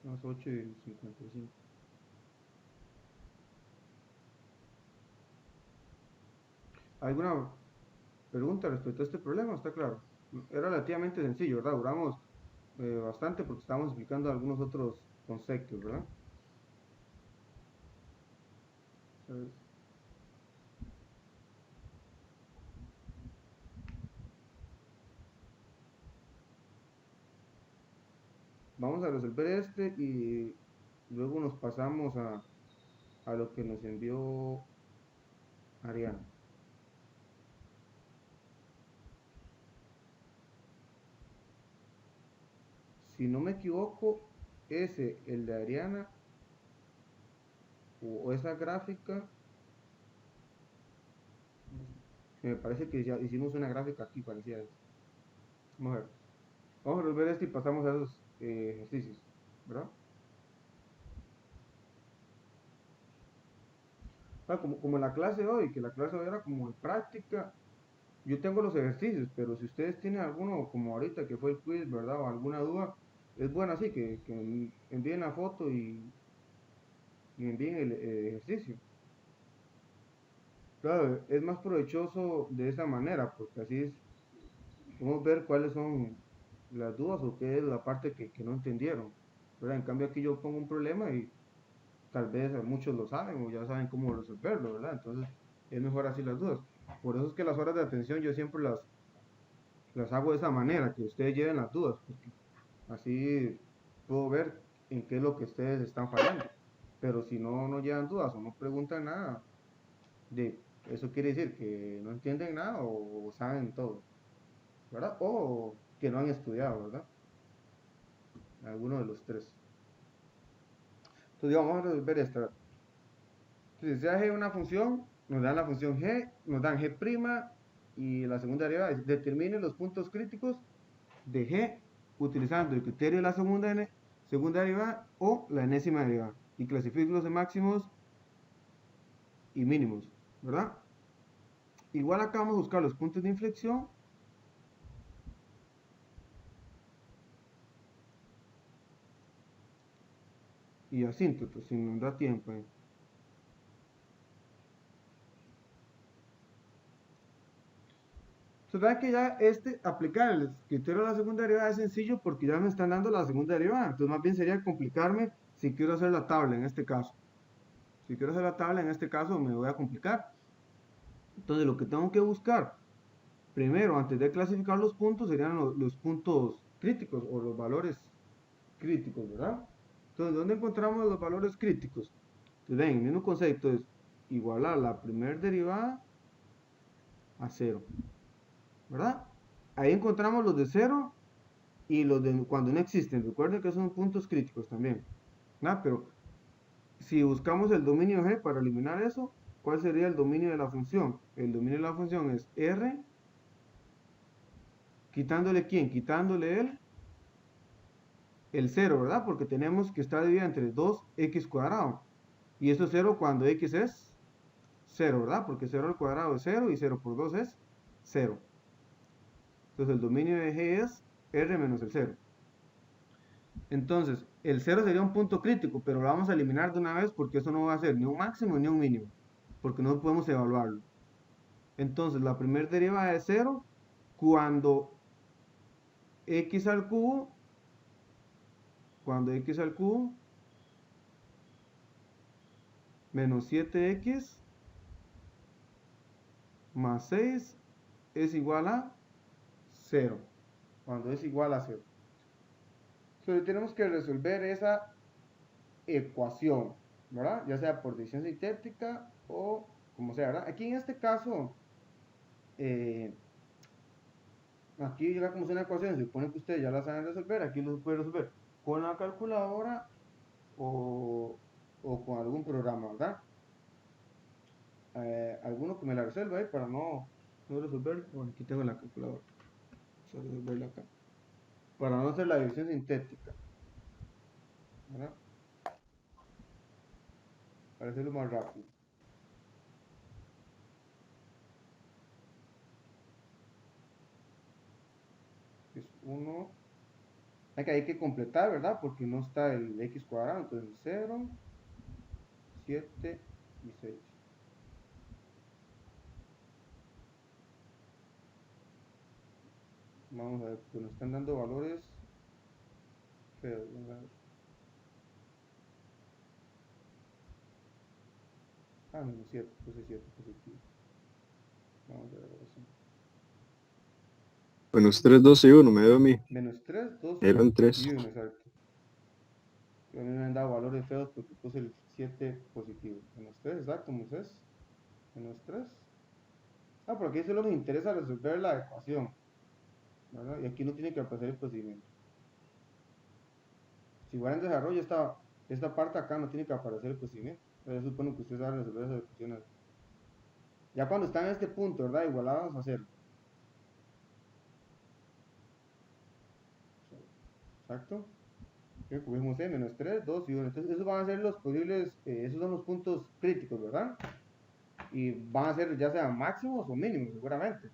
las 8:55. ¿Alguna pregunta respecto a este problema? Está claro. Era relativamente sencillo, ¿verdad? Duramos bastante porque estábamos explicando algunos otros conceptos, ¿verdad? ¿Sabes? Vamos a resolver este y luego nos pasamos a lo que nos envió Ariana. Si no me equivoco, ese, el de Ariana, o esa gráfica, me parece que ya hicimos una gráfica aquí parecida a esta. Vamos a ver. Vamos a resolver este y pasamos a esos ejercicios, ¿verdad? Ah, como en la clase de hoy, que la clase de hoy era como de práctica, yo tengo los ejercicios, pero si ustedes tienen alguno, como ahorita que fue el quiz, ¿verdad? O alguna duda, es bueno así, que envíen la foto y envíen el ejercicio. Claro, es más provechoso de esa manera, porque así es, podemos ver cuáles son las dudas o qué es la parte que no entendieron, ¿verdad? En cambio aquí yo pongo un problema y tal vez muchos lo saben o ya saben cómo resolverlo, ¿verdad? Entonces es mejor así las dudas. Por eso es que las horas de atención yo siempre las hago de esa manera, que ustedes lleven las dudas, porque así puedo ver en qué es lo que ustedes están fallando. Pero si no, no llevan dudas o no preguntan nada, eso quiere decir que no entienden nada o saben todo, ¿verdad? O que no han estudiado, ¿verdad? Alguno de los tres. Entonces vamos a resolver esta. Entonces, si g una función, nos dan la función g, nos dan g' y la segunda derivada es determine los puntos críticos de g utilizando el criterio de la segunda derivada o la enésima derivada y clasifique los de máximos y mínimos, ¿verdad? Igual acá vamos a buscar los puntos de inflexión y asíntotos, si nos da tiempo. Entonces, vean que ya aplicar el criterio de la segunda derivada es sencillo porque ya me están dando la segunda derivada. Entonces, más bien sería complicarme si quiero hacer la tabla en este caso. Si quiero hacer la tabla en este caso, me voy a complicar. Entonces, lo que tengo que buscar primero, antes de clasificar los puntos, serían los puntos críticos o los valores críticos, ¿verdad? Entonces, ¿dónde encontramos los valores críticos? Entonces, ven, el mismo concepto es igualar la primera derivada a cero, ¿verdad? Ahí encontramos los de cero y los de cuando no existen. Recuerden que son puntos críticos también, ¿verdad? Pero si buscamos el dominio G para eliminar eso, ¿cuál sería el dominio de la función? El dominio de la función es R, quitándole quién, quitándole el 0, ¿verdad? Porque tenemos que estar dividida entre 2x cuadrado. Y eso es 0 cuando x es 0, ¿verdad? Porque 0 al cuadrado es 0 y 0 por 2 es 0. Entonces el dominio de G es R menos el 0. Entonces, el 0 sería un punto crítico, pero lo vamos a eliminar de una vez porque eso no va a ser ni un máximo ni un mínimo, porque no podemos evaluarlo. Entonces, la primera derivada es 0 cuando x al cubo, menos 7x más 6 es igual a 0. Cuando es igual a 0. Entonces tenemos que resolver esa ecuación, ¿verdad? Ya sea por división sintética o como sea, ¿verdad? Aquí en este caso, aquí ya como es una ecuación, se supone que ustedes ya la saben resolver, aquí lo pueden resolver con la calculadora o con algún programa, ¿verdad? Alguno que me la resuelva ahí para no resolver. Bueno, aquí tengo la calculadora. Vamos a resolverla acá. Para no hacer la división sintética, ¿verdad? Para hacerlo más rápido. Es 1. Hay que completar, ¿verdad? Porque no está el x cuadrado. Entonces 0, 7 y 6. Vamos a ver, pues nos están dando valores feos. Vamos a ver. Menos 7, puse 7 positivo. Vamos a ver ahora sí. Menos 3, 2 y 1, me dio a mí. Menos 3, 2 Eran 3. y 1, exacto. A mí me han dado valores feos porque puse el 7 positivo. Menos 3, exacto, Moisés. Menos 3. Pero aquí solo nos interesa resolver la ecuación, ¿verdad? Y aquí no tiene que aparecer el procedimiento. Si fuera en desarrollo, esta parte acá no tiene que aparecer el procedimiento. Yo supongo que ustedes saben resolver esas ecuaciones. Ya cuando están en este punto, ¿verdad? Igualados a 0. Exacto. Como vimos, menos 3, 2 y 1. Entonces, esos van a ser los posibles, esos son los puntos críticos, ¿verdad? Y van a ser ya sean máximos o mínimos, seguramente.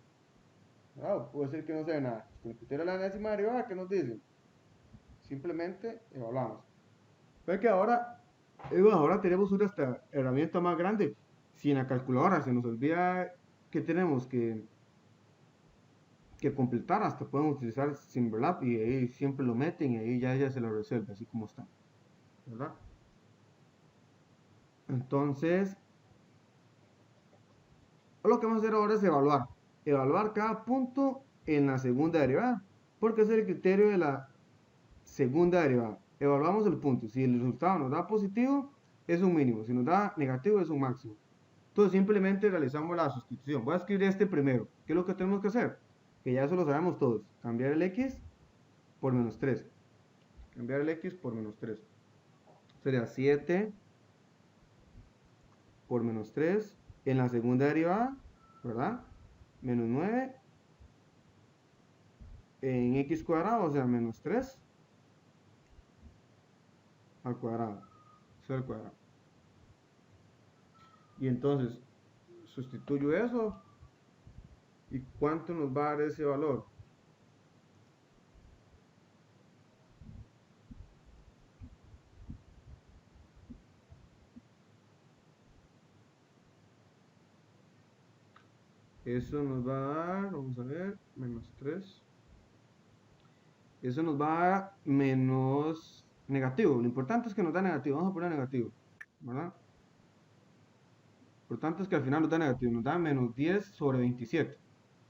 ¿Verdad? Puede ser que no sea nada. Con el criterio de la décima derivada, ¿qué nos dicen? Simplemente evaluamos. Ve que ahora tenemos una herramienta más grande. Si en la calculadora se nos olvida que tenemos que completar, hasta podemos utilizar Simberlab y ahí siempre lo meten y ahí ya se lo resuelve, así como está. ¿Verdad? Entonces, lo que vamos a hacer ahora es evaluar. Evaluar cada punto en la segunda derivada. Porque ese es el criterio de la segunda derivada. Evaluamos el punto. Si el resultado nos da positivo, es un mínimo. Si nos da negativo, es un máximo. Entonces simplemente realizamos la sustitución. Voy a escribir este primero. ¿Qué es lo que tenemos que hacer? Que ya eso lo sabemos todos. Cambiar el x por menos 3. Cambiar el x por menos 3. Sería 7 por menos 3 en la segunda derivada, ¿verdad? Menos 9 en x cuadrado, o sea, menos 3 al cuadrado. Eso al cuadrado. Y entonces sustituyo eso. ¿Y cuánto nos va a dar ese valor? Eso nos va a dar, vamos a ver, menos 3. Eso nos va a dar menos negativo. Lo importante es que nos da negativo. Vamos a poner negativo, ¿verdad? Lo importante es que al final nos da negativo. Nos da menos 10 sobre 27.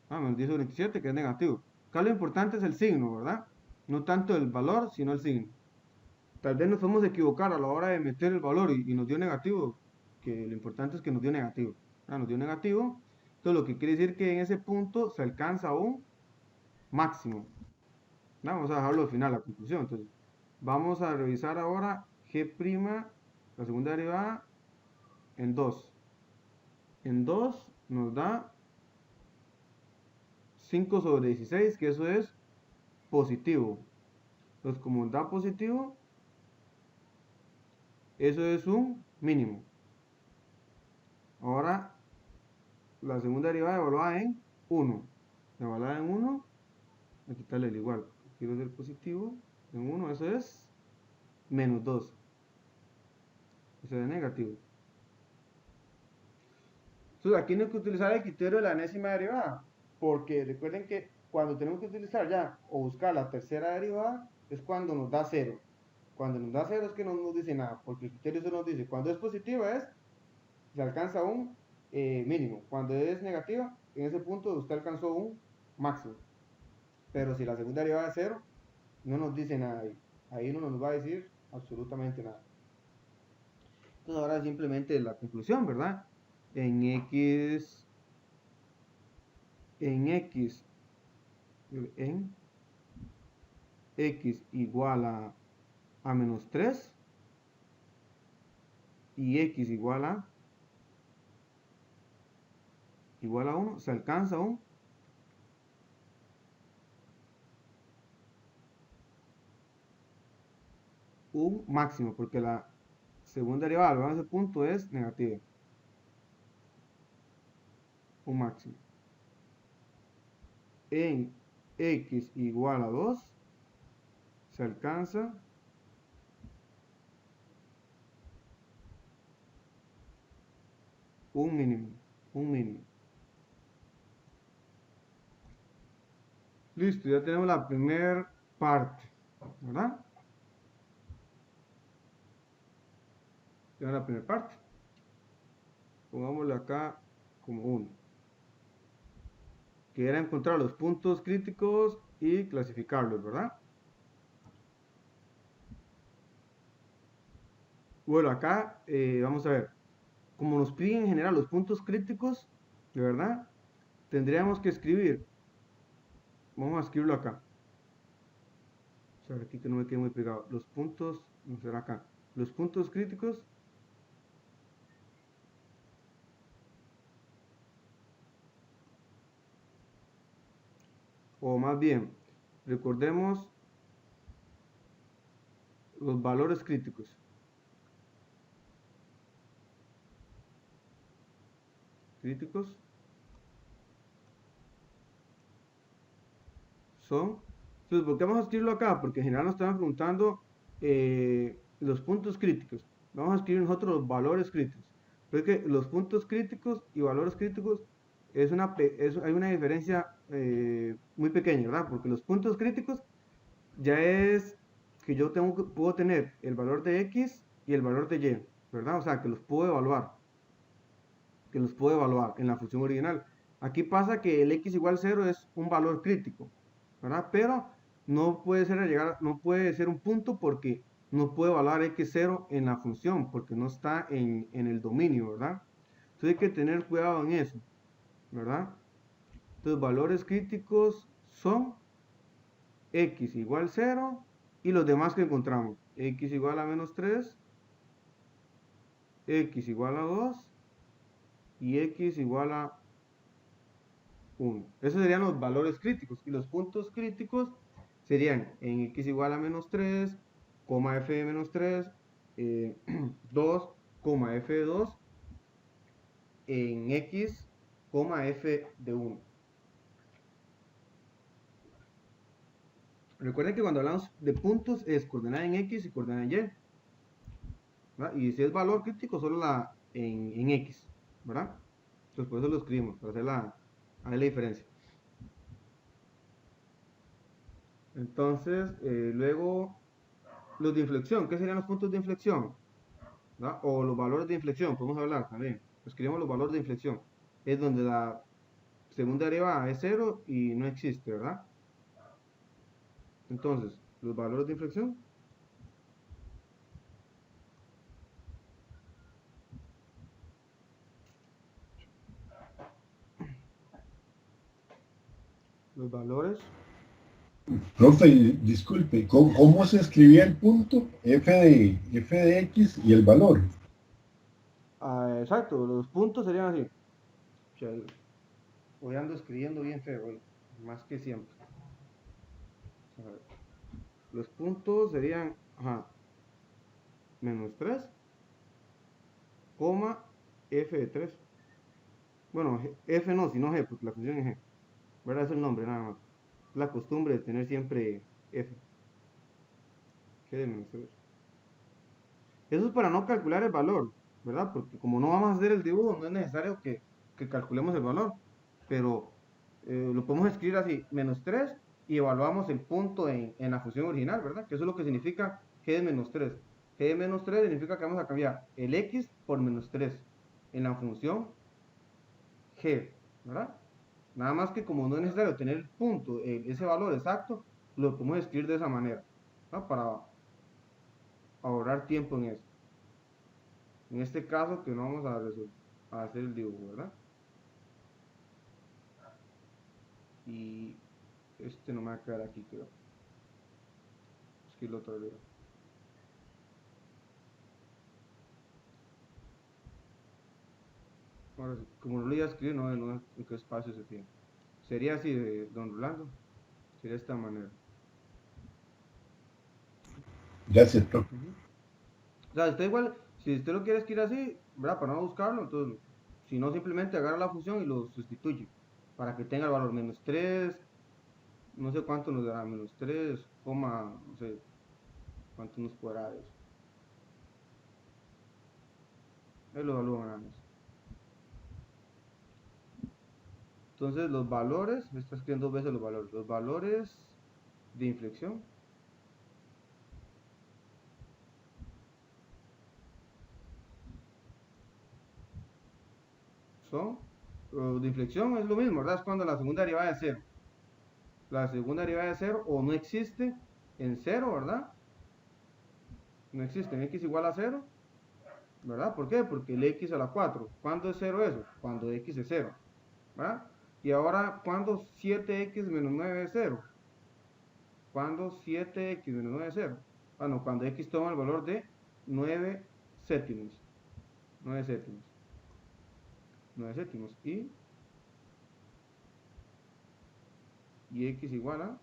Menos 10 sobre 27, que es negativo. Acá lo importante es el signo, ¿verdad? No tanto el valor, sino el signo. Tal vez nos podemos equivocar a la hora de meter el valor y nos dio negativo. Que lo importante es que nos dio negativo. Nos dio negativo. Entonces lo que quiere decir que en ese punto se alcanza un máximo. Vamos a dejarlo al final, la conclusión. Entonces, vamos a revisar ahora G', la segunda derivada, en 2. En 2 nos da 5 sobre 16, que eso es positivo. Entonces, como da positivo, eso es un mínimo. Ahora, la segunda derivada evaluada en 1. Evaluada en 1, voy a quitarle el igual. Quiero ser positivo. En 1, eso es menos 2. Eso es negativo. Entonces aquí no hay que utilizar el criterio de la enésima derivada, porque recuerden que cuando tenemos que utilizar ya o buscar la tercera derivada es cuando nos da 0. Cuando nos da 0 es que no nos dice nada, porque el criterio solo nos dice cuando es positiva es se alcanza un mínimo. Cuando es negativa, en ese punto usted alcanzó un máximo. Pero si la segunda derivada es 0, no nos dice nada ahí. Ahí no nos va a decir absolutamente nada. Entonces ahora simplemente la conclusión, ¿verdad? En x, en x igual a menos 3 y x igual a 1, se alcanza un máximo, porque la segunda derivada de ese punto es negativa. Un máximo. En x igual a 2 se alcanza un mínimo. Listo, ya tenemos la primera parte, ¿verdad? Tenemos la primera parte. Pongámosle acá como 1. Que era encontrar los puntos críticos y clasificarlos, ¿verdad? Bueno, acá vamos a ver. Como nos piden en general los puntos críticos, de verdad, tendríamos que escribir. Vamos a escribirlo acá. O sea, aquí que no me quede muy pegado. Los puntos, no será acá. Los puntos críticos. O más bien, recordemos los valores críticos. Son. Entonces, ¿por qué vamos a escribirlo acá? Porque en general nos estaban preguntando los puntos críticos. Vamos a escribir nosotros los valores críticos. Porque los puntos críticos y valores críticos hay una diferencia muy pequeña, ¿verdad? Porque los puntos críticos ya es que yo puedo tener el valor de x y el valor de y, ¿verdad? O sea, que los puedo evaluar. En la función original. Aquí pasa que el x igual 0 es un valor crítico, ¿verdad? Pero no puede ser un punto porque no puede evaluar x0 en la función, porque no está en el dominio, ¿verdad? Entonces hay que tener cuidado en eso, ¿verdad? Entonces valores críticos son x igual 0 y los demás que encontramos. X igual a menos 3, x igual a 2 y x igual a 1. Esos serían los valores críticos. Y los puntos críticos serían en x igual a menos 3, f de menos 3, 2, f de 2, en x, f de 1. Recuerden que cuando hablamos de puntos es coordenada en x y coordenada en y, ¿verdad? Y si es valor crítico, solo en x, ¿verdad? Entonces por eso lo escribimos, para hacer la diferencia. Entonces, luego, los de inflexión, ¿qué serían los puntos de inflexión? ¿Verdad? O los valores de inflexión, podemos hablar también. Escribimos los valores de inflexión. Es donde la segunda derivada es 0 y no existe, ¿verdad? Entonces, los valores de inflexión. Los valores. Profe, disculpe, ¿cómo se escribía el punto? F de X y el valor. Exacto, los puntos serían así. O sea, hoy ando escribiendo bien feo, hoy, más que siempre. Los puntos serían, menos 3, f de 3. Bueno, f no, sino g, porque la función es g. ¿Verdad? Es el nombre nada más. La costumbre de tener siempre f. G de menos 3. Eso es para no calcular el valor, ¿verdad? Porque como no vamos a hacer el dibujo, no es necesario que calculemos el valor. Pero lo podemos escribir así, menos 3, y evaluamos el punto en la función original, ¿verdad? Que eso es lo que significa g de menos 3. G de menos 3 significa que vamos a cambiar el x por menos 3. en la función g, ¿verdad? Nada más que como no es necesario tener el punto, ese valor exacto, lo podemos escribir de esa manera, ¿no? Para ahorrar tiempo en eso. En este caso que no vamos a hacer el dibujo, ¿verdad? Y este no me va a quedar aquí, creo. Escribirlo otra vez. Ahora, como no lo iba a escribir, no en qué espacio se tiene. Sería así, don Rolando. Sería de esta manera. Gracias, profe. O sea, usted igual, si usted lo quiere escribir así, ¿verdad? Para no buscarlo, entonces, si no, simplemente agarra la función y lo sustituye. Para que tenga el valor menos 3, no sé cuánto nos dará, menos 3, no sé cuánto nos podrá eso. Ahí lo evalúan nada más. Entonces, los valores, me está escribiendo dos veces los valores de inflexión son, de inflexión es lo mismo, ¿verdad? Es cuando la segunda derivada es 0. La segunda derivada es 0 o no existe en 0, ¿verdad? No existe en x igual a 0, ¿verdad? ¿Por qué? Porque el x a la 4. ¿Cuándo es 0 eso? Cuando x es 0, ¿verdad? Y ahora, ¿cuándo 7x menos 9 es 0? ¿Cuándo 7x menos 9 es 0? Bueno, cuando x toma el valor de 9 séptimos. 9 séptimos. 9 séptimos. Y x igual a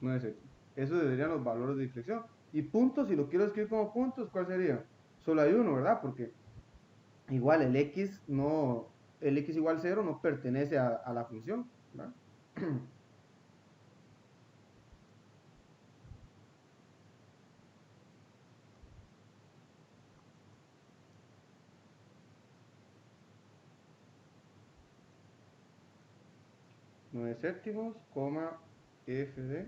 9 séptimos. Esos serían los valores de inflexión. Y puntos, si lo quiero escribir como puntos, ¿cuál sería? Solo hay uno, ¿verdad? Porque igual el x igual 0 no pertenece a la función, ¿verdad? Nueve séptimos, coma, f de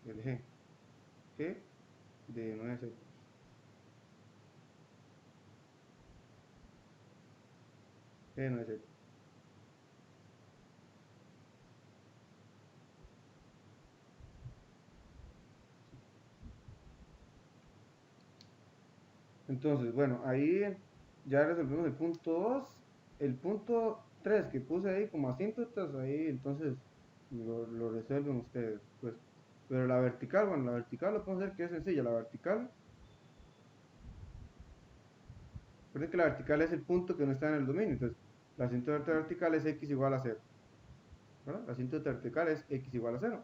el g de 9 séptimos. G de 9 séptimos. Entonces, bueno, ahí ya resolvimos el punto 2. El punto 3 que puse ahí como asíntotas, ahí entonces lo resuelven ustedes. Pues. Pero la vertical, bueno, la vertical lo podemos hacer que es sencilla. La vertical, recuerden que la vertical es el punto que no está en el dominio. Entonces, la asíntota vertical es x igual a 0. ¿Verdad? La asíntota vertical es x igual a 0.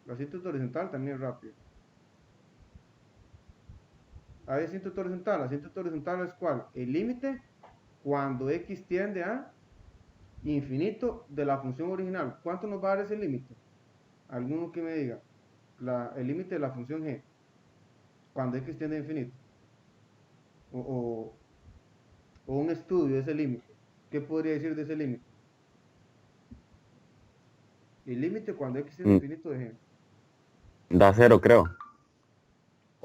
La asíntota horizontal también es rápido. Hay asíntota horizontal. La asíntota horizontal es ¿cuál? El límite cuando x tiende a infinito de la función original. ¿Cuánto nos va a dar ese límite? Alguno que me diga. El límite de la función g. Cuando x tiende a infinito. O un estudio de ese límite. ¿Qué podría decir de ese límite? El límite cuando x tiende a infinito de g. Da 0, creo.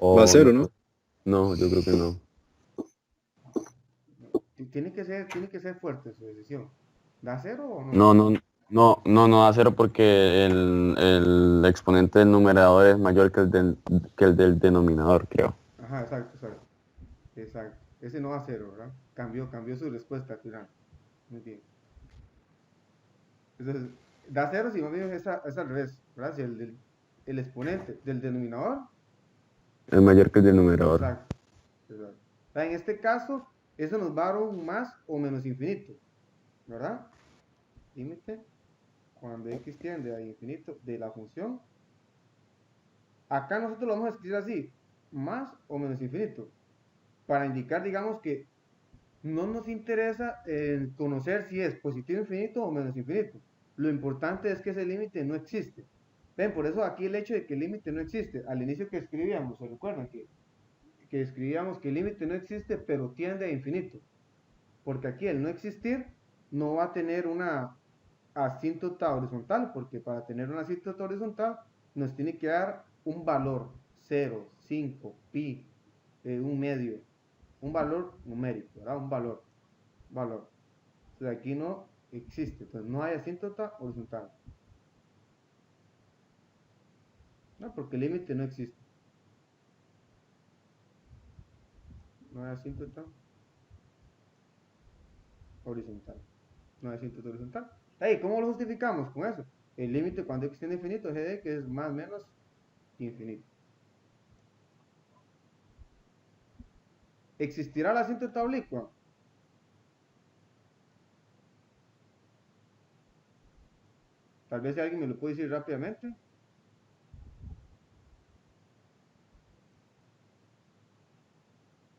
Va a 0, ¿no? No, yo creo que no. Tiene que ser fuerte su decisión. ¿Da 0 o no? No da 0 porque el exponente del numerador es mayor que el del denominador, creo. Ajá, exacto. Ese no da 0, ¿verdad? Cambió su respuesta al final. Muy bien. Entonces, da 0 si más bien es al revés, ¿verdad? Si el exponente del denominador Es mayor que el del numerador. exacto. En este caso, eso nos va a dar un más o menos infinito, ¿verdad? Límite cuando x tiende a infinito de la función. Acá nosotros lo vamos a escribir así, más o menos infinito, para indicar, digamos, que no nos interesa conocer si es positivo infinito o menos infinito. Lo importante es que ese límite no existe. Ven, por eso aquí el hecho de que el límite no existe, al inicio que escribíamos, ¿se recuerdan que escribíamos que el límite no existe, pero tiende a infinito? Porque aquí el no existir no va a tener una asíntota horizontal, porque para tener una asíntota horizontal nos tiene que dar un valor 0, 5, pi, un medio, un valor numérico, ¿verdad? Un valor. O sea, aquí no existe, entonces no hay asíntota horizontal. No, porque el límite no existe. No hay asíntota horizontal. No hay asíntota horizontal. Hey, ¿cómo lo justificamos con eso? El límite cuando x tiende a infinito, g de x es más o menos infinito. ¿Existirá la asíntota oblicua? Tal vez si alguien me lo puede decir rápidamente.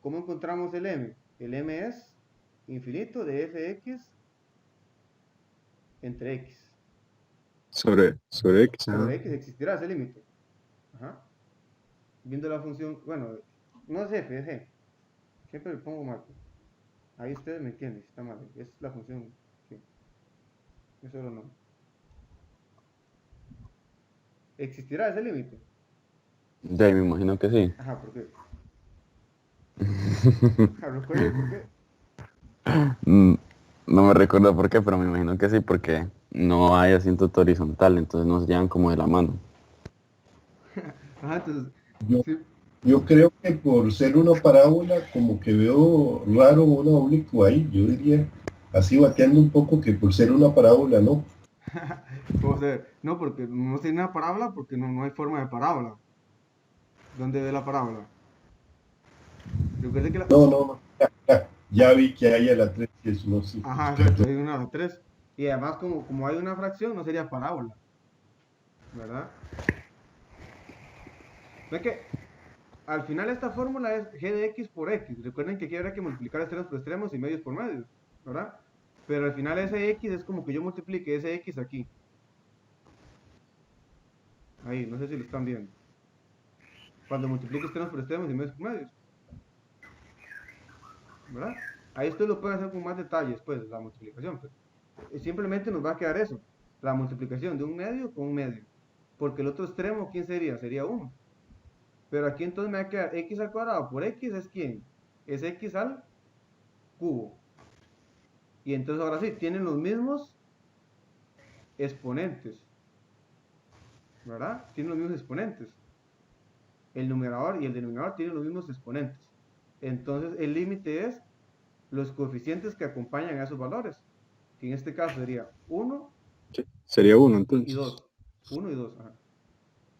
¿Cómo encontramos el m? El m es infinito de fx entre x. Sobre X, Sobre ajá. x existirá ese límite. Ajá. Viendo la función, bueno, no es f, es g. Siempre le pongo marco. Ahí ustedes me entienden, si está mal. Es la función. Sí. Es solo no. ¿Existirá ese límite? De ahí me imagino que sí. Ajá, ¿por qué? ¿Recuerden por qué? Mm, No me recuerdo por qué, pero me imagino que sí, porque no hay asíntota horizontal, entonces no se llevan como de la mano. Ajá, entonces, Yo, sí. yo creo que por ser una parábola, como que veo raro una oblicua ahí. Yo diría, así bateando un poco, que por ser una parábola, no. Vamos a ver. No, porque no tiene una parábola, porque no hay forma de parábola. ¿Dónde ve la parábola? Recuerde que la... No, no, no. Ya vi que hay a la 3 que es no, sí. Ajá, exacto, hay una a 3. Y además, como hay una fracción, no sería parábola. ¿Verdad? Ve que al final esta fórmula es g de x por x. Recuerden que aquí habrá que multiplicar extremos por extremos y medios por medios, ¿verdad? Pero al final ese x es como que yo multiplique ese x aquí. Ahí, no sé si lo están viendo. Cuando multiplique extremos por extremos y medios por medios, ¿verdad? Ahí ustedes lo pueden hacer con más detalles, pues, la multiplicación. Pues. Simplemente nos va a quedar eso. La multiplicación de un medio con un medio. Porque el otro extremo, ¿quién sería? Sería 1. Pero aquí entonces me va a quedar x al cuadrado por x es ¿quién? Es x al cubo. Y entonces ahora sí, tienen los mismos exponentes. ¿Verdad? Tienen los mismos exponentes. El numerador y el denominador tienen los mismos exponentes. Entonces el límite es los coeficientes que acompañan a esos valores. Que en este caso sería 1 Sí, sería 1 y entonces. 2. 1 y 2. Ajá.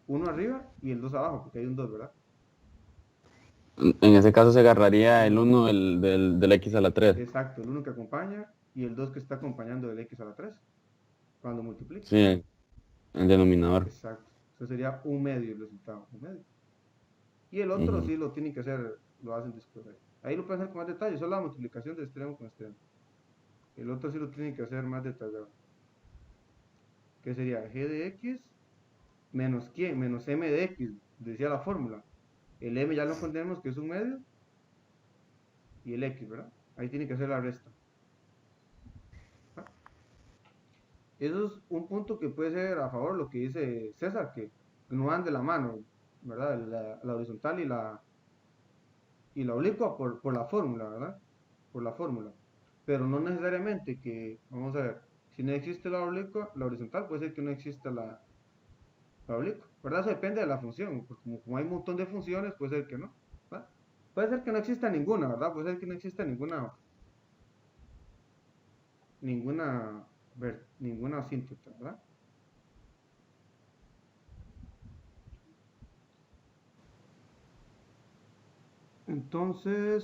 1 arriba y el 2 abajo, porque hay un 2, ¿verdad? En ese caso se agarraría el 1 del x a la 3. Exacto, el 1 que acompaña y el 2 que está acompañando del x a la 3. Cuando multiplique. Sí, el denominador. Exacto. Eso sería un medio el resultado. Un medio. Y el otro Ujú. sí lo tienen que hacer, lo hacen después. Ahí lo pueden hacer con más detalle, solo la multiplicación de extremo con extremo. El otro sí lo tienen que hacer más detallado. Que sería g de x menos quién, menos m de x, decía la fórmula. El m ya lo entendemos que es un medio y el x, ¿verdad? Ahí tiene que hacer la resta. ¿Ah? Eso es un punto que puede ser a favor de lo que dice César, que no van de la mano, ¿verdad? La horizontal y la oblicua por la fórmula, ¿verdad? Por la fórmula. Pero no necesariamente que, vamos a ver, si no existe la oblicua, la horizontal, puede ser que no exista la oblicua, ¿verdad? Eso depende de la función, porque como hay un montón de funciones, puede ser que no, ¿verdad? Puede ser que no exista ninguna, ¿verdad? Puede ser que no exista ninguna asíntota, ¿verdad? Entonces,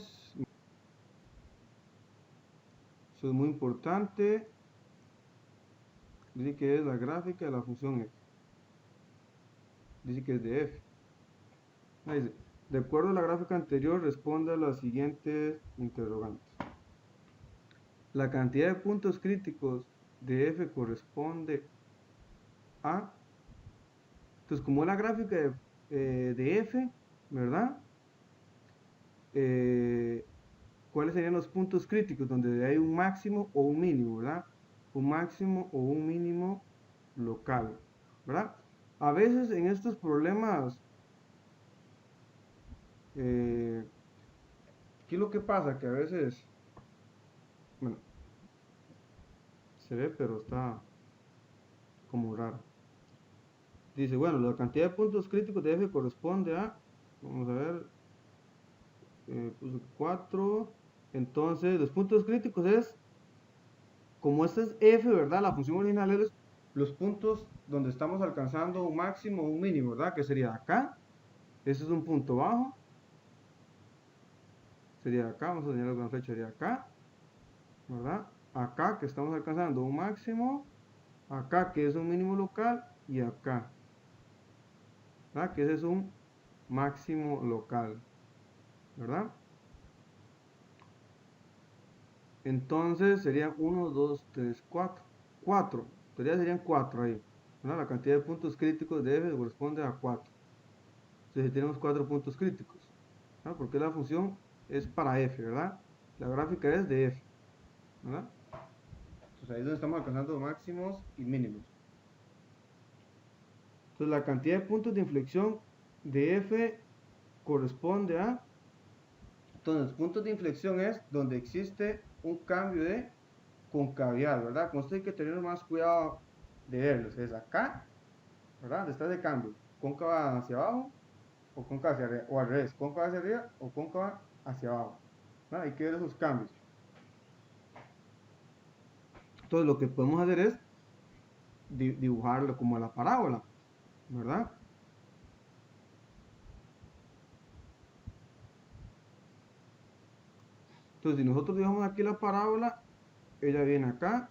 eso es muy importante. Dice que es la gráfica de la función f. Dice que es de f. Ahí dice, de acuerdo a la gráfica anterior, responde a las siguientes interrogantes. La cantidad de puntos críticos de f corresponde a... Entonces, como es la gráfica de f, ¿verdad? ¿Cuáles serían los puntos críticos donde hay un máximo o un mínimo, ¿verdad? Un máximo o un mínimo local, ¿verdad? A veces en estos problemas Aquí lo que pasa que a veces, bueno, se ve, pero está como raro. Dice, bueno, la cantidad de puntos críticos de F corresponde a, vamos a ver, puse 4. Entonces, los puntos críticos es, como este es F, ¿verdad? La función original es los puntos donde estamos alcanzando un máximo o un mínimo, ¿verdad? Que sería acá. Ese es un punto bajo. Sería acá, vamos a señalar con flecha, sería acá, ¿verdad? Acá, que estamos alcanzando un máximo. Acá, que es un mínimo local. Y acá, ¿verdad? Que ese es un máximo local, ¿verdad? Entonces serían 1, 2, 3, 4. 4. Serían 4 ahí, ¿verdad? La cantidad de puntos críticos de F corresponde a 4. Entonces tenemos 4 puntos críticos, ¿verdad? Porque la función es para F, ¿verdad? La gráfica es de F, ¿verdad? Entonces ahí es donde estamos alcanzando máximos y mínimos. Entonces la cantidad de puntos de inflexión de F corresponde a... Entonces, puntos de inflexión es donde existe un cambio de concavidad, ¿verdad? Con esto hay que tener más cuidado de verlos. Es acá, ¿verdad? Donde está ese cambio. Cóncava hacia abajo o cóncava hacia arriba. O al revés, cóncava hacia arriba o cóncava hacia abajo, ¿verdad? Hay que ver esos cambios. Entonces, lo que podemos hacer es dibujarlo como la parábola, ¿verdad? Entonces, si nosotros dibujamos aquí la parábola, ella viene acá,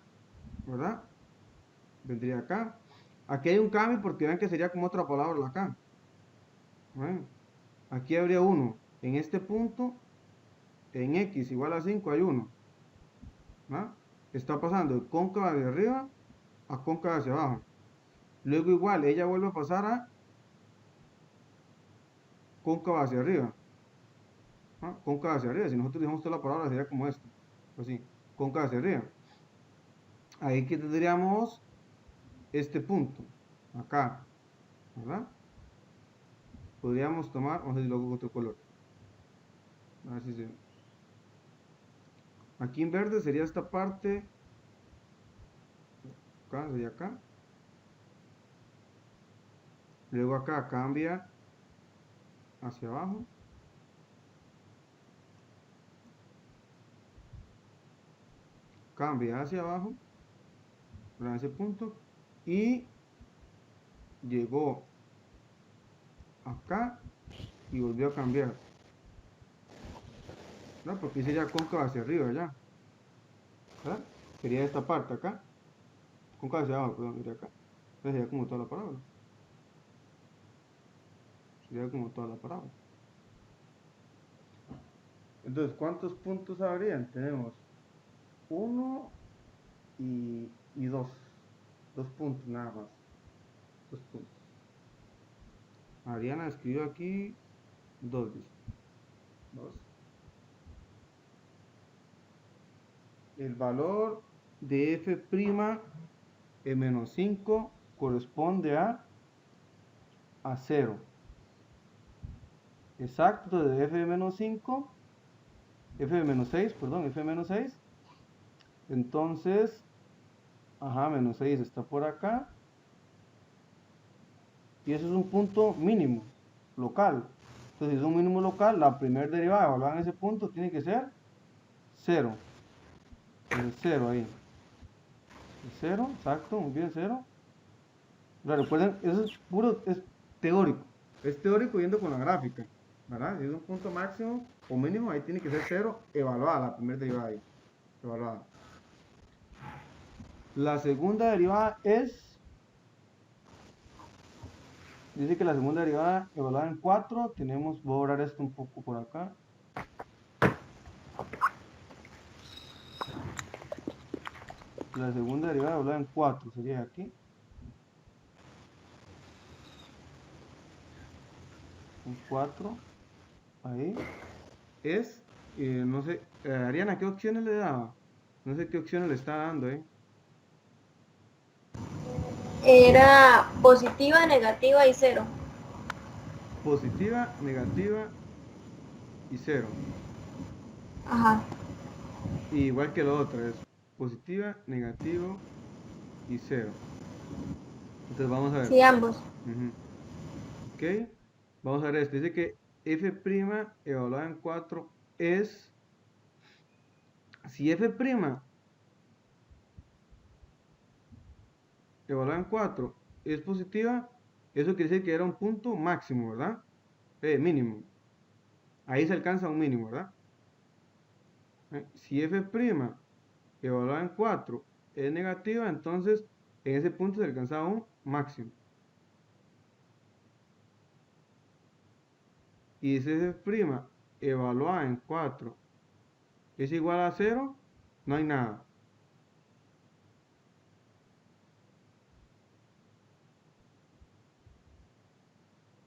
¿verdad? Vendría acá. Aquí hay un cambio porque vean que sería como otra palabra acá. Bueno, aquí habría 1. En este punto, en x igual a 5 hay 1. ¿verdad? Está pasando de cóncava de arriba a cóncava hacia abajo. Luego igual, ella vuelve a pasar a cóncava hacia arriba. Cóncava hacia arriba. Si nosotros dejamos toda la palabra sería como esto. Así, cóncava hacia arriba. Ahí que tendríamos este punto. Acá. ¿Verdad? Podríamos tomar, vamos a ver si lo hago con otro color. A ver si se... Aquí en verde sería esta parte. Acá sería acá. Luego acá cambia hacia abajo. Cambia hacia abajo. Para ese punto. Y llegó acá y volvió a cambiar. ¿Verdad? Porque sería cóncava hacia arriba ya. ¿Verdad? Sería esta parte acá. Cóncava hacia abajo, perdón, mira acá. Entonces sería como toda la parábola. Sería como toda la parábola. Entonces, ¿cuántos puntos habrían? Tenemos 1 y 2. 2 puntos nada más. 2 puntos. Ariana escribió aquí 2, dice. 2. El valor de f' en menos 5 corresponde a 0. Exacto, de f de menos 5, f de menos 6, perdón, f de menos 6. Entonces, menos 6 está por acá. Y eso es un punto mínimo, local. Entonces, si es un mínimo local, la primera derivada evaluada en ese punto tiene que ser 0. El 0 ahí. El 0, exacto, muy bien, 0. Recuerden, eso es puro, es teórico. Es teórico yendo con la gráfica, ¿verdad? Si es un punto máximo o mínimo, ahí tiene que ser 0 evaluada, la primera derivada ahí. Evaluada. La segunda derivada es... Dice que la segunda derivada evaluada en 4. Tenemos, voy a borrar esto un poco por acá. La segunda derivada evaluada en 4 sería aquí. En 4. Ahí. Es, no sé, Ariana, ¿qué opciones le daba? No sé qué opciones le está dando, Era positiva, negativa y 0. Positiva, negativa y 0. Ajá. Y igual que la otra, es positiva, negativo y 0. Entonces vamos a ver. Sí, ambos. Ujú. Ok, vamos a ver esto. Dice que f' evaluada en 4 es, si f' evaluada en 4 es positiva, eso quiere decir que era un punto máximo, ¿verdad? Mínimo. Ahí se alcanza un mínimo, ¿verdad? Si f' evaluada en 4 es negativa, entonces en ese punto se alcanza un máximo. Y si f' evaluada en 4 es igual a 0, no hay nada.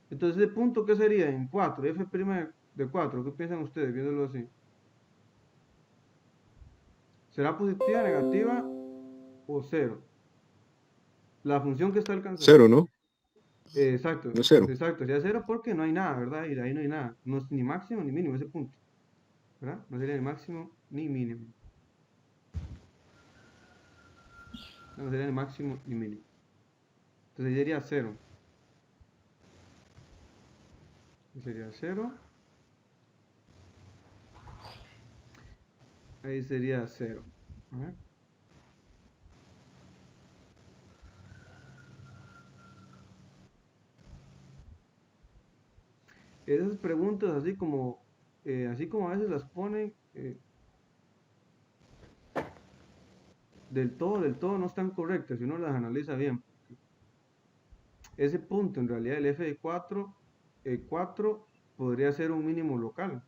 Entonces, ¿ese punto qué sería? En 4, f' de 4, ¿qué piensan ustedes viéndolo así? ¿Será positiva, negativa o 0? La función que está alcanzando. 0, ¿no? Exacto, No es 0. exacto, sería 0 porque no hay nada, ¿verdad? Y de ahí no hay nada. No es ni máximo ni mínimo ese punto, ¿verdad? No sería ni máximo ni mínimo. No sería ni máximo ni mínimo. Entonces ahí sería 0. Sería 0. Ahí sería 0. A ver. Esas preguntas así como a veces las ponen, del todo no están correctas si uno las analiza bien. Ese punto, en realidad, el f de 4, 4 podría ser un mínimo local,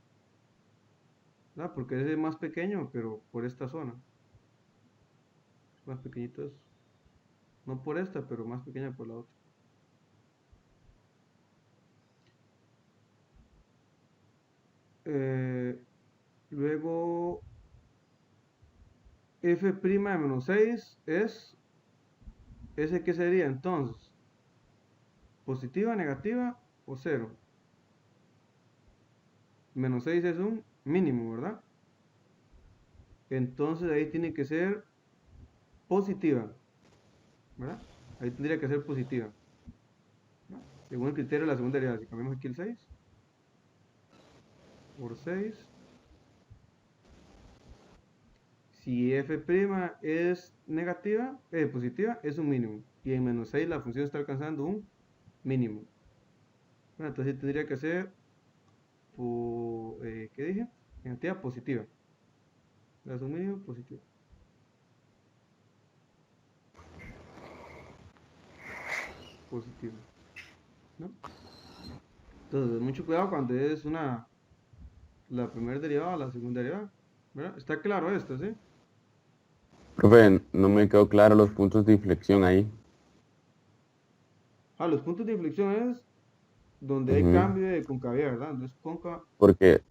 ¿verdad? Porque ese es más pequeño, pero por esta zona. Más pequeñitos, no por esta, pero más pequeña por la otra. Luego, f' de menos 6 es, ¿ese qué sería entonces? ¿Positiva, negativa o 0? Menos 6 es un mínimo, ¿verdad? Entonces ahí tiene que ser positiva, ¿verdad? Ahí tendría que ser positiva, ¿no? Según el criterio de la segunda derivada. Si cambiamos aquí el 6 por 6, si f' es negativa, positiva, es un mínimo. Y en menos 6 la función está alcanzando un mínimo. Bueno, entonces tendría que ser, ¿qué dije? Negativa, positiva. Es un mínimo, positivo. Positivo, ¿no? Entonces, mucho cuidado cuando es la primera derivada o la segunda derivada, ¿verdad? Está claro esto, ¿sí? Profe, no me quedó claro los puntos de inflexión ahí. Los puntos de inflexión es donde hay Ujú. cambio de concavidad, ¿verdad? Donde es cóncava. Porque,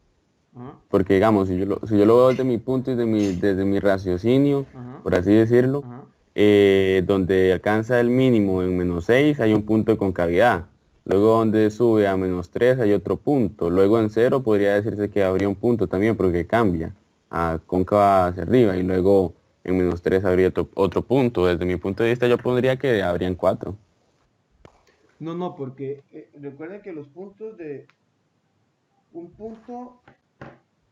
Ajá, porque digamos, si yo lo veo desde mi punto y desde mi raciocinio, ajá, por así decirlo, ajá. donde alcanza el mínimo en menos 6 hay un punto de concavidad. Luego donde sube a menos 3 hay otro punto. Luego en 0 podría decirse que habría un punto también porque cambia a cóncava hacia arriba. Y luego en menos 3 habría otro punto. Desde mi punto de vista yo pondría que habrían 4. No, porque recuerden que los puntos un punto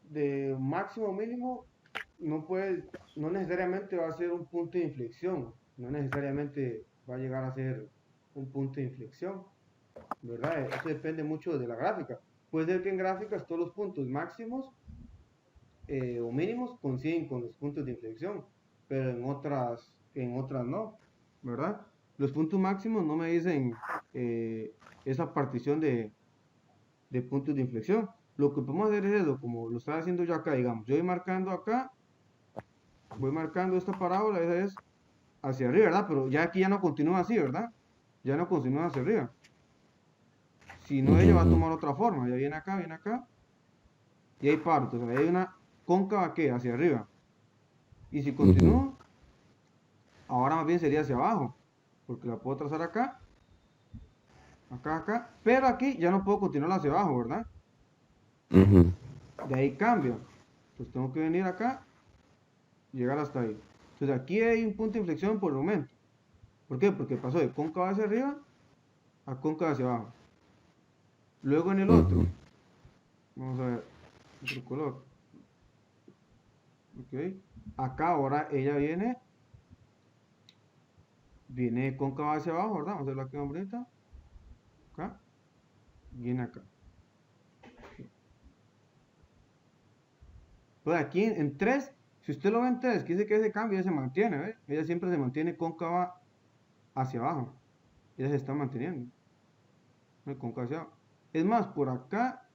de máximo o mínimo no necesariamente va a ser un punto de inflexión, no necesariamente va a llegar a ser un punto de inflexión, ¿verdad? Eso depende mucho de la gráfica. Puede ser que en gráficas todos los puntos máximos o mínimos coinciden con los puntos de inflexión, pero en otras no, ¿verdad? Los puntos máximos no me dicen esa partición de puntos de inflexión. Lo que podemos hacer es eso, como lo estaba haciendo yo acá, digamos. Yo voy marcando acá, voy marcando esta parábola, esa es hacia arriba, ¿verdad? Pero ya aquí ya no continúa así, ¿verdad? Ya no continúa hacia arriba. Si no, ella va a tomar otra forma. Ya viene acá, y hay partos. O sea, hay una cóncava que hacia arriba. Y si continúo, ahora más bien sería hacia abajo. Porque la puedo trazar acá, acá. Pero aquí ya no puedo continuar hacia abajo, ¿verdad? Ujú. de ahí cambia. Pues tengo que venir acá y llegar hasta ahí. Entonces aquí hay un punto de inflexión por el momento. ¿Por qué? Porque pasó de cóncava hacia arriba a cóncava hacia abajo. Luego en el otro, Ujú. vamos a ver, otro color. Ok. Acá ahora ella viene cóncava hacia abajo, ¿verdad? Vamos a hacerla aquí más bonita. Acá. Viene acá. Pues aquí en 3, si usted lo ve en 3, quiere decir que ese cambio ya se mantiene, ¿ves? Ella siempre se mantiene cóncava hacia abajo. Ella se está manteniendo. ¿No? Cóncava hacia abajo. Es más, por acá,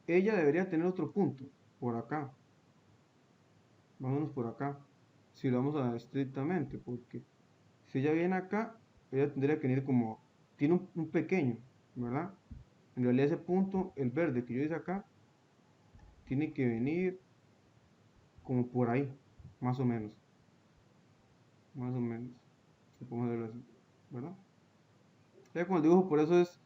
ella debería tener otro punto. Por acá. Vámonos por acá. Si lo vamos a ver estrictamente, porque si ella viene acá, ella tendría que venir como, tiene un pequeño, ¿verdad? En realidad ese punto, el verde que yo hice acá, tiene que venir como por ahí, más o menos. Más o menos. Si podemos verlo así, ¿verdad? Ya con el dibujo, por eso es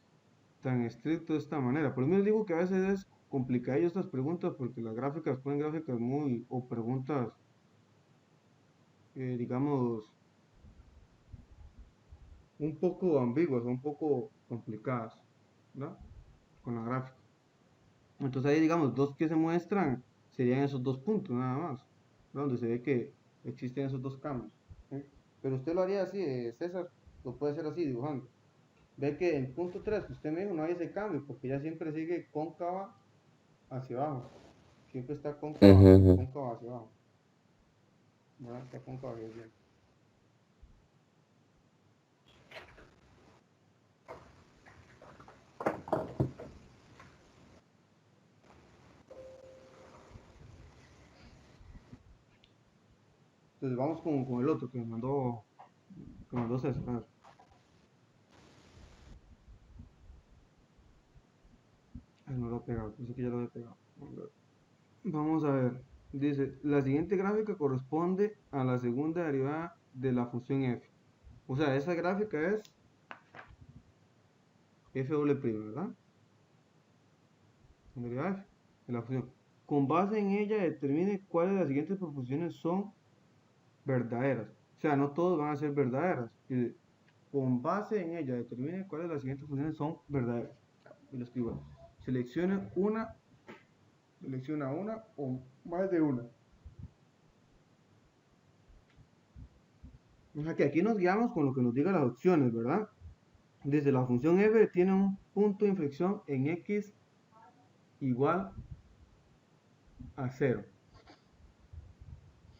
tan estricto de esta manera. Por eso les digo que a veces es complicadillo estas preguntas, porque las gráficas ponen gráficas muy, o preguntas, digamos, un poco ambiguas, un poco complicadas, ¿verdad? Con la gráfica. Entonces ahí, digamos, dos que se muestran serían esos dos puntos nada más, ¿no? Donde se ve que existen esos dos cambios. ¿Sí? Pero usted lo haría así, César, lo puede hacer así, dibujando. Ve que en punto 3 que usted me dijo no hay ese cambio, porque ya siempre sigue cóncava hacia abajo. Siempre está cóncava, Ujú, ujú. cóncava hacia abajo. ¿Verdad? Está cóncava hacia abajo. Entonces vamos con el otro que me mandó César. A ver. Ay, no lo he pegado, pensé que ya lo había pegado. Vamos a ver. Dice, la siguiente gráfica corresponde a la segunda derivada de la función f. O sea, esa gráfica es f doble prima, ¿verdad? La derivada f de la función. Con base en ella determine cuáles de las siguientes proposiciones son verdaderas. O sea, no todas van a ser verdaderas. Dice, con base en ella determine cuáles de las siguientes funciones son verdaderas. Y lo escribo. Selecciona una o más de una. O sea que aquí nos guiamos con lo que nos digan las opciones, ¿verdad? Desde la función f tiene un punto de inflexión en x igual a 0.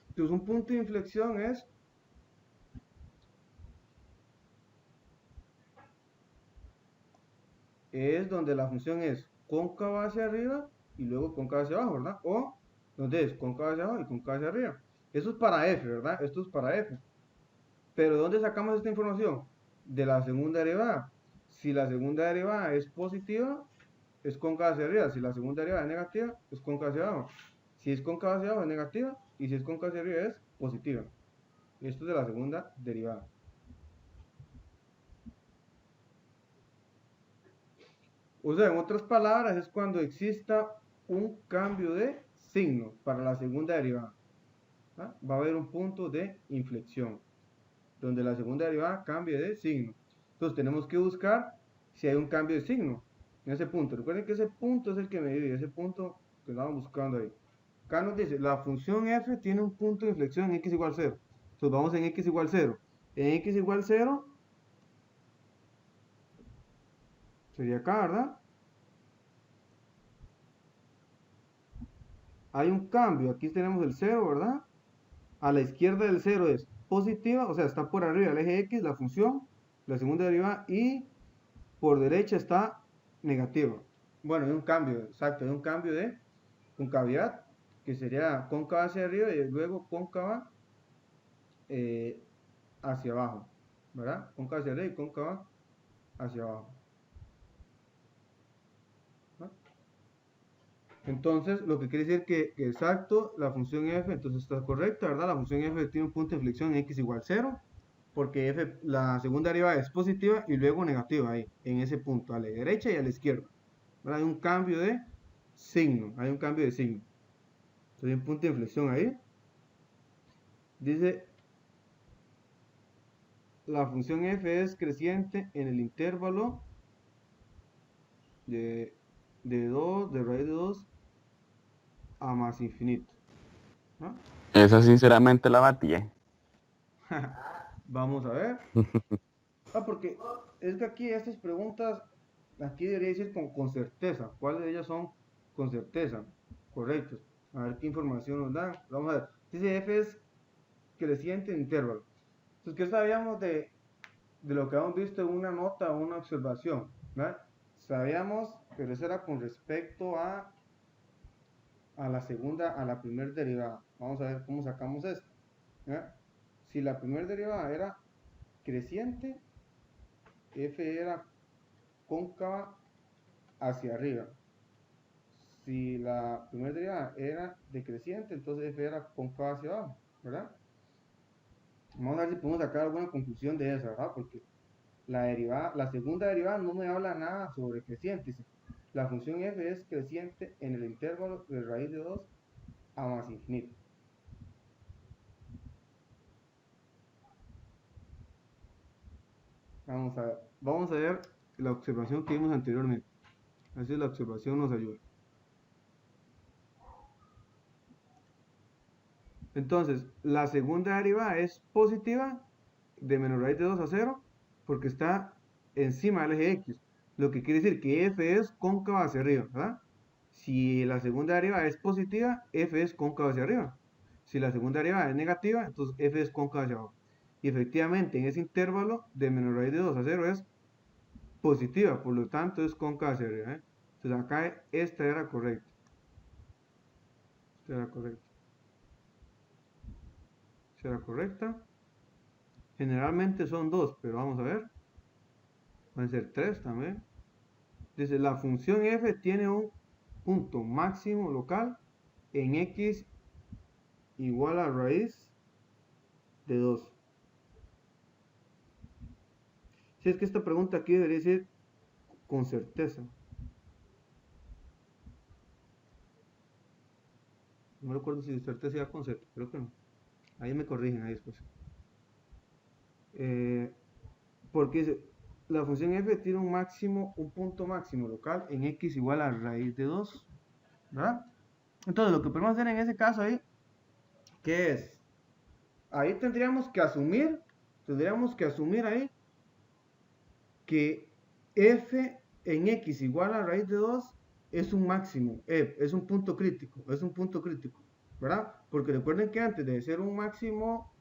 Entonces un punto de inflexión es donde la función es cóncava hacia arriba y luego cóncava hacia abajo, ¿verdad? O donde es cóncava hacia abajo y cóncava hacia arriba. Eso es para f, ¿verdad? Esto es para f. Pero ¿de dónde sacamos esta información? De la segunda derivada. Si la segunda derivada es positiva, es cóncava hacia arriba. Si la segunda derivada es negativa, es cóncava hacia abajo. Si es cóncava hacia abajo es negativa y si es cóncava hacia arriba es positiva. Esto es de la segunda derivada. O sea, en otras palabras, es cuando exista un cambio de signo para la segunda derivada. ¿Ah? Va a haber un punto de inflexión, donde la segunda derivada cambie de signo. Entonces tenemos que buscar si hay un cambio de signo en ese punto. Recuerden que ese punto es el que me divide, ese punto que estamos buscando ahí. Acá nos dice, la función f tiene un punto de inflexión en x igual 0. Entonces vamos en x igual 0. En x igual 0 sería acá, ¿verdad? Hay un cambio, aquí tenemos el 0, ¿verdad? A la izquierda del 0 es positiva, o sea, está por arriba del eje x, la función, la segunda derivada, y por derecha está negativa. Bueno, hay un cambio, exacto, hay un cambio de concavidad, que sería cóncava hacia arriba y luego cóncava hacia abajo, ¿verdad? Cóncava hacia arriba y cóncava hacia abajo. ¿No? Entonces, lo que quiere decir que exacto, la función f, entonces está correcta, ¿verdad? La función f tiene un punto de inflexión en x igual 0, porque f, la segunda derivada es positiva y luego negativa ahí, en ese punto, a la derecha y a la izquierda. ¿Verdad? Hay un cambio de signo, hay un cambio de signo. Entonces hay un punto de inflexión ahí. Dice, la función f es creciente en el intervalo de 2, de raíz de 2 a más infinito. ¿No? Esa sinceramente la batí. Vamos a ver. Porque es que aquí estas preguntas, aquí debería decir con certeza. ¿Cuáles de ellas son con certeza? Correctos. A ver qué información nos dan. Vamos a ver. Dice f es creciente en intervalo. Entonces, ¿qué sabíamos de lo que habíamos visto en una nota o una observación? ¿Verdad? Sabíamos, pero eso era con respecto a la primera derivada. Vamos a ver cómo sacamos esto. ¿Verdad? Si la primera derivada era creciente, f era cóncava hacia arriba. Si la primera derivada era decreciente, entonces f era cóncava hacia abajo, ¿verdad? Vamos a ver si podemos sacar alguna conclusión de esa, ¿verdad? Porque la segunda derivada no me habla nada sobre creciente. La función f es creciente en el intervalo de raíz de 2 a más infinito. Vamos a ver la observación que vimos anteriormente. Así la observación nos ayuda. Entonces, la segunda derivada es positiva de menos raíz de 2 a 0 porque está encima del eje X. Lo que quiere decir que f es cóncava hacia arriba, ¿verdad? Si la segunda derivada es positiva, f es cóncava hacia arriba. Si la segunda derivada es negativa, entonces f es cóncava hacia abajo. Y efectivamente, en ese intervalo de menos raíz de 2 a 0 es positiva, por lo tanto es cóncava hacia arriba. Entonces acá esta era correcta. Esta era correcta. Esta era correcta. Generalmente son 2, pero vamos a ver. Pueden ser 3 también. Dice, la función f tiene un punto máximo local en x igual a raíz de 2. Si es que esta pregunta aquí debería decir con certeza. No recuerdo si certeza iba con certeza, creo que no. Ahí me corrigen ahí después. Porque dice, la función f tiene un punto máximo local en x igual a raíz de 2, ¿verdad? Entonces lo que podemos hacer en ese caso ahí, ¿qué es? Ahí tendríamos que asumir ahí que f en x igual a raíz de 2 es un máximo, es un punto crítico, ¿verdad? Porque recuerden que antes de ser un máximo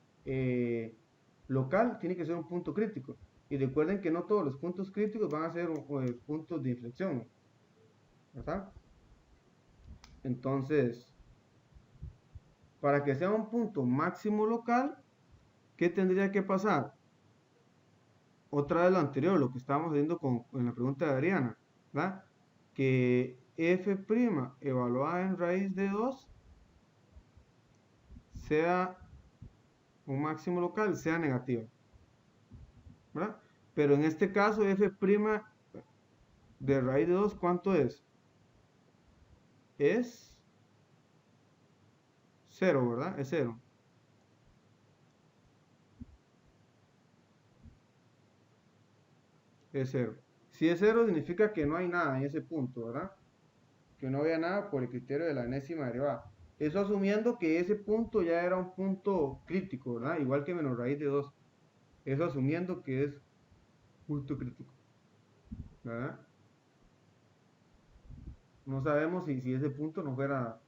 local, tiene que ser un punto crítico. Y recuerden que no todos los puntos críticos van a ser puntos de inflexión, ¿verdad? Entonces, para que sea un punto máximo local, ¿qué tendría que pasar? Otra vez lo anterior, lo que estábamos viendo en la pregunta de Adriana, ¿verdad? Que f' evaluada en raíz de 2 sea un máximo local, sea negativa, ¿verdad? Pero en este caso, f' de raíz de 2, ¿cuánto es? Es 0, ¿verdad? Es 0. Es 0. Si es 0, significa que no hay nada en ese punto, ¿verdad? Que no había nada por el criterio de la enésima derivada. Eso asumiendo que ese punto ya era un punto crítico, ¿verdad? Igual que menos raíz de 2. Eso asumiendo que es punto crítico, ¿verdad? No sabemos si ese punto no fuera,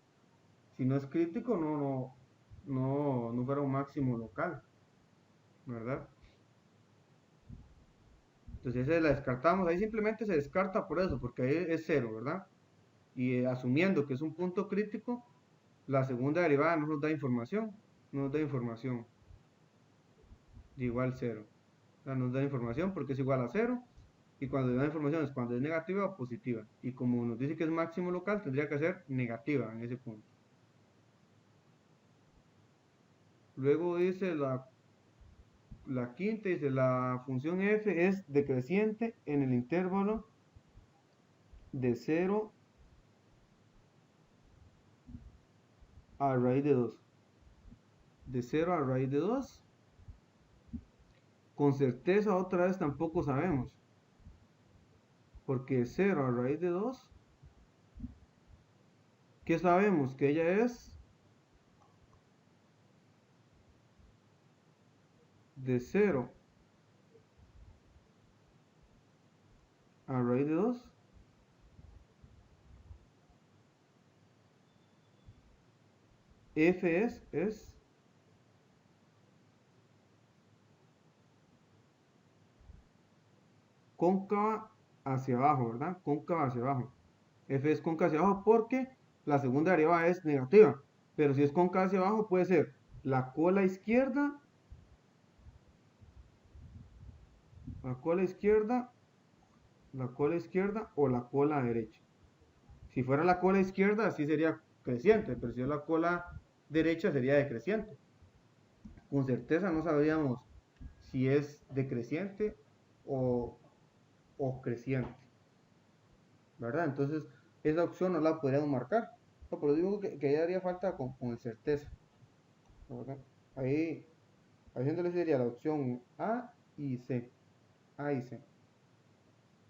si no es crítico, no fuera un máximo local, ¿verdad? Entonces esa la descartamos, ahí simplemente se descarta por eso, porque ahí es 0, ¿verdad? Y asumiendo que es un punto crítico, la segunda derivada no nos da información, de igual 0. O sea, nos da información porque es igual a 0, y cuando da información es cuando es negativa o positiva. Y como nos dice que es máximo local, tendría que ser negativa en ese punto. Luego dice la quinta, dice la función f es decreciente en el intervalo de 0 a raíz de 2. De 0 a raíz de 2. Con certeza otra vez tampoco sabemos. Porque 0 a raíz de 2. ¿Qué sabemos? Que ella es de 0 a raíz de 2. F es cóncava hacia abajo, ¿verdad? Cóncava hacia abajo. F es cóncava hacia abajo porque la segunda derivada es negativa. Pero si es cóncava hacia abajo puede ser la cola izquierda, la cola izquierda, la cola izquierda o la cola derecha. Si fuera la cola izquierda, así sería creciente, pero si es la cola derecha, sería decreciente. Con certeza no sabríamos si es decreciente o creciente, ¿verdad? Entonces, esa opción no la podríamos marcar. No, pero digo que ahí haría falta con certeza, ¿verdad? Ahí haciéndole sería la opción A y C. A y C.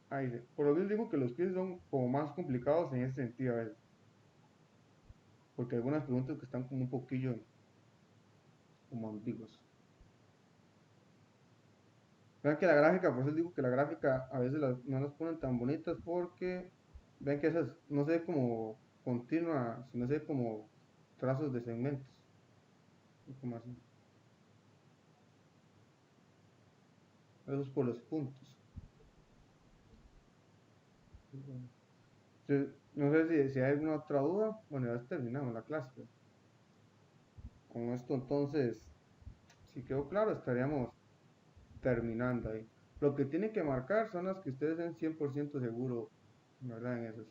A y C. Por lo que digo que los quizzes son como más complicados en ese sentido a veces. Porque hay algunas preguntas que están como un poquillo como ambiguas. Vean que la gráfica, por eso digo que la gráfica a veces no las ponen tan bonitas porque vean que esas no se ve como continua, sino se ve como trazos de segmentos. Como así. Eso es por los puntos. Entonces, no sé si hay alguna otra duda. Bueno, ya terminamos la clase. Con esto entonces, si quedó claro, estaríamos terminando ahí. Lo que tiene que marcar son las que ustedes sean 100% seguros, ¿verdad? En esas.